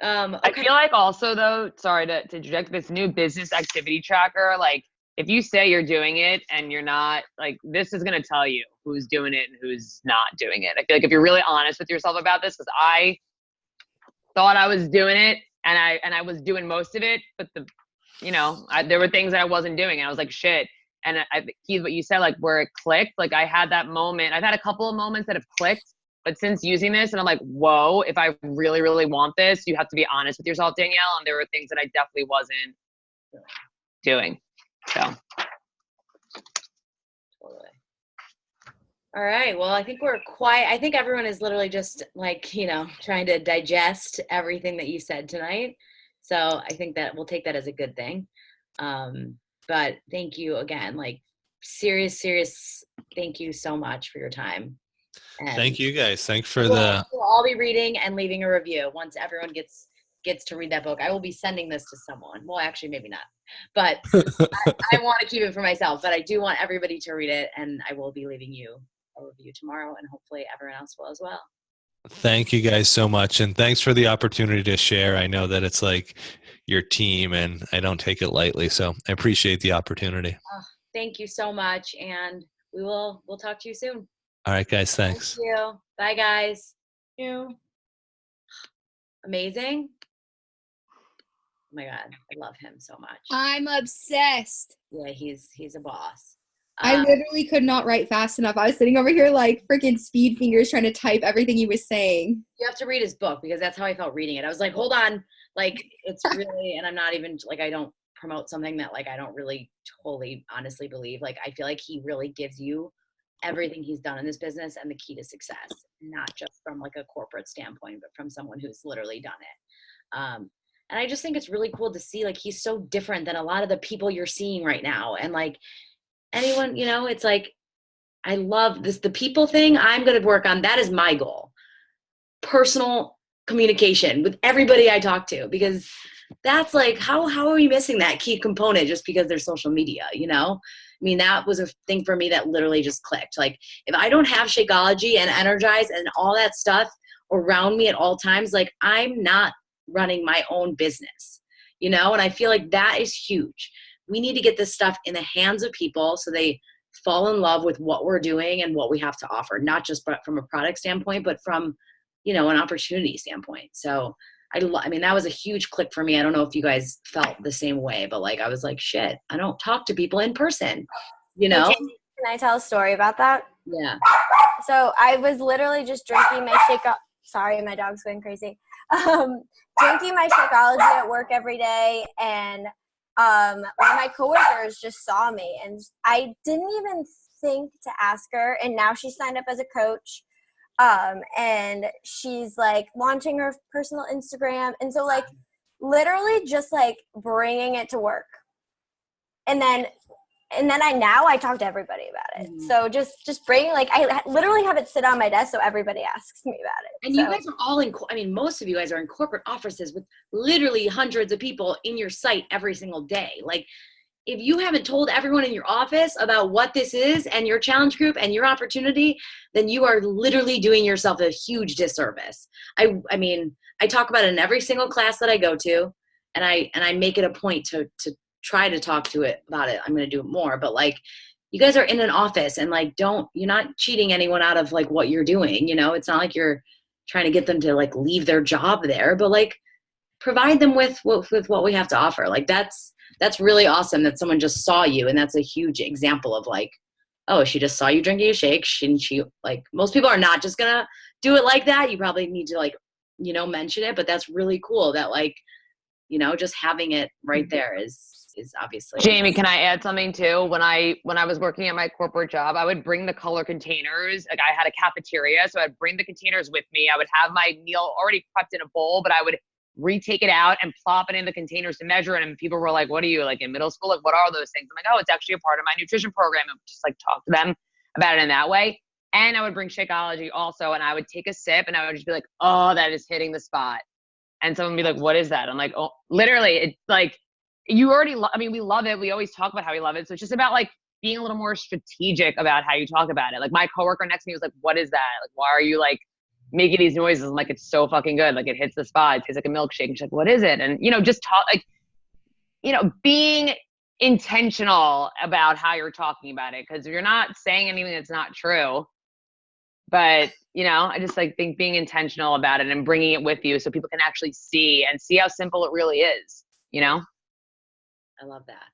Okay. I feel like also, though, sorry to interject, this new business activity tracker, like, if you say you're doing it and you're not, like, this is going to tell you who's doing it and who's not doing it. I feel like if you're really honest with yourself about this, because I thought I was doing it and I was doing most of it, but there were things that I wasn't doing and I was like, shit. And Keith, what you said, like, where it clicked, like, I had that moment. I've had a couple of moments that have clicked, but since using this, and I'm like, whoa, if I really, really want this, you have to be honest with yourself, Danielle. And there were things that I definitely wasn't doing. So. Totally. All right. Well, I think we're quiet. I think everyone is literally just like, trying to digest everything that you said tonight. So I think that we'll take that as a good thing. But thank you again, like, serious, thank you so much for your time. And thank you guys. Thanks for we'll all be reading and leaving a review once everyone gets to read that book. I will be sending this to someone. Well, actually, maybe not. But I want to keep it for myself. But I do want everybody to read it, and I will be leaving you a review tomorrow, and hopefully everyone else will as well. Thank you guys so much, and thanks for the opportunity to share. I know that it's like your team, and I don't take it lightly, so I appreciate the opportunity. Thank you so much, and we'll talk to you soon. All right, guys. Thanks. Thank you. Bye, guys. Thank you. Amazing. Oh my God, I love him so much. I'm obsessed. Yeah, he's a boss. I literally could not write fast enough. I was sitting over here like freaking speed fingers trying to type everything he was saying. You have to read his book, because that's how I felt reading it. I was like, hold on, like, it's really, and I'm not even like, I don't promote something that like I don't really totally honestly believe. Like, I feel like he really gives you everything he's done in this business and the key to success, not just from like a corporate standpoint, but from someone who's literally done it. And I just think it's really cool to see, like, he's so different than a lot of the people you're seeing right now. And like anyone, it's like, I love this, the people thing I'm going to work on. That is my goal. Personal communication with everybody I talk to, because that's like, how are we missing that key component just because there's social media, I mean, that was a thing for me that literally just clicked. Like, if I don't have Shakeology and Energize and all that stuff around me at all times, like, I'm not running my own business, and I feel like that is huge. We need to get this stuff in the hands of people so they fall in love with what we're doing and what we have to offer, not just from a product standpoint, but from, an opportunity standpoint. So I mean, that was a huge click for me. I don't know if you guys felt the same way, but like, I was like, shit, I don't talk to people in person, Can I tell a story about that? Yeah. So I was literally just drinking my sorry, my dog's going crazy. Drinking my Shakeology at work every day, and one of my coworkers just saw me, and I didn't even think to ask her, and now she signed up as a coach, and she's like launching her personal Instagram, and so like literally just like bringing it to work, and then I talk to everybody about it. So just bring, like, I literally have it sit on my desk so everybody asks me about it. And you guys are all most of you guys are in corporate offices with literally hundreds of people in your site every single day. Like, if you haven't told everyone in your office about what this is and your challenge group and your opportunity, then you are literally doing yourself a huge disservice. I mean, I talk about it in every single class that I go to, and I make it a point to try to talk to it about it. I'm going to do it more, but like, you guys are in an office, and like, you're not cheating anyone out of like what you're doing. You know, it's not like you're trying to get them to like leave their job there, but like provide them with what we have to offer. Like that's really awesome that someone just saw you. And that's a huge example of like, oh, she just saw you drinking a shake. She like, most people are not just going to do it like that. You probably need to like, you know, mention it, but that's really cool that like, you know, just having it right there is obviously. Jamie, can I add something too? When I was working at my corporate job, I would bring the color containers. Like, I had a cafeteria, so I'd bring the containers with me. I would have my meal already prepped in a bowl, but I would retake it out and plop it in the containers to measure it. And people were like, what are you, like, in middle school? Like, what are those things? I'm like, oh, it's actually a part of my nutrition program. And just like talk to them about it in that way. And I would bring Shakeology also, and I would take a sip and I would just be like, oh, that is hitting the spot. And someone would be like, what is that? I'm like, oh, literally, it's like, you already, we love it. We always talk about how we love it. So it's just about like being a little more strategic about how you talk about it. Like, my coworker next to me was like, what is that? Like, why are you like making these noises? I'm like, it's so fucking good. Like, it hits the spot. It tastes like a milkshake. And she's like, what is it? And, you know, just talk, like, you know, being intentional about how you're talking about it. Cause you're not saying anything that's not true. But, you know, I just like think being intentional about it and bringing it with you so people can actually see how simple it really is, you know? I love that.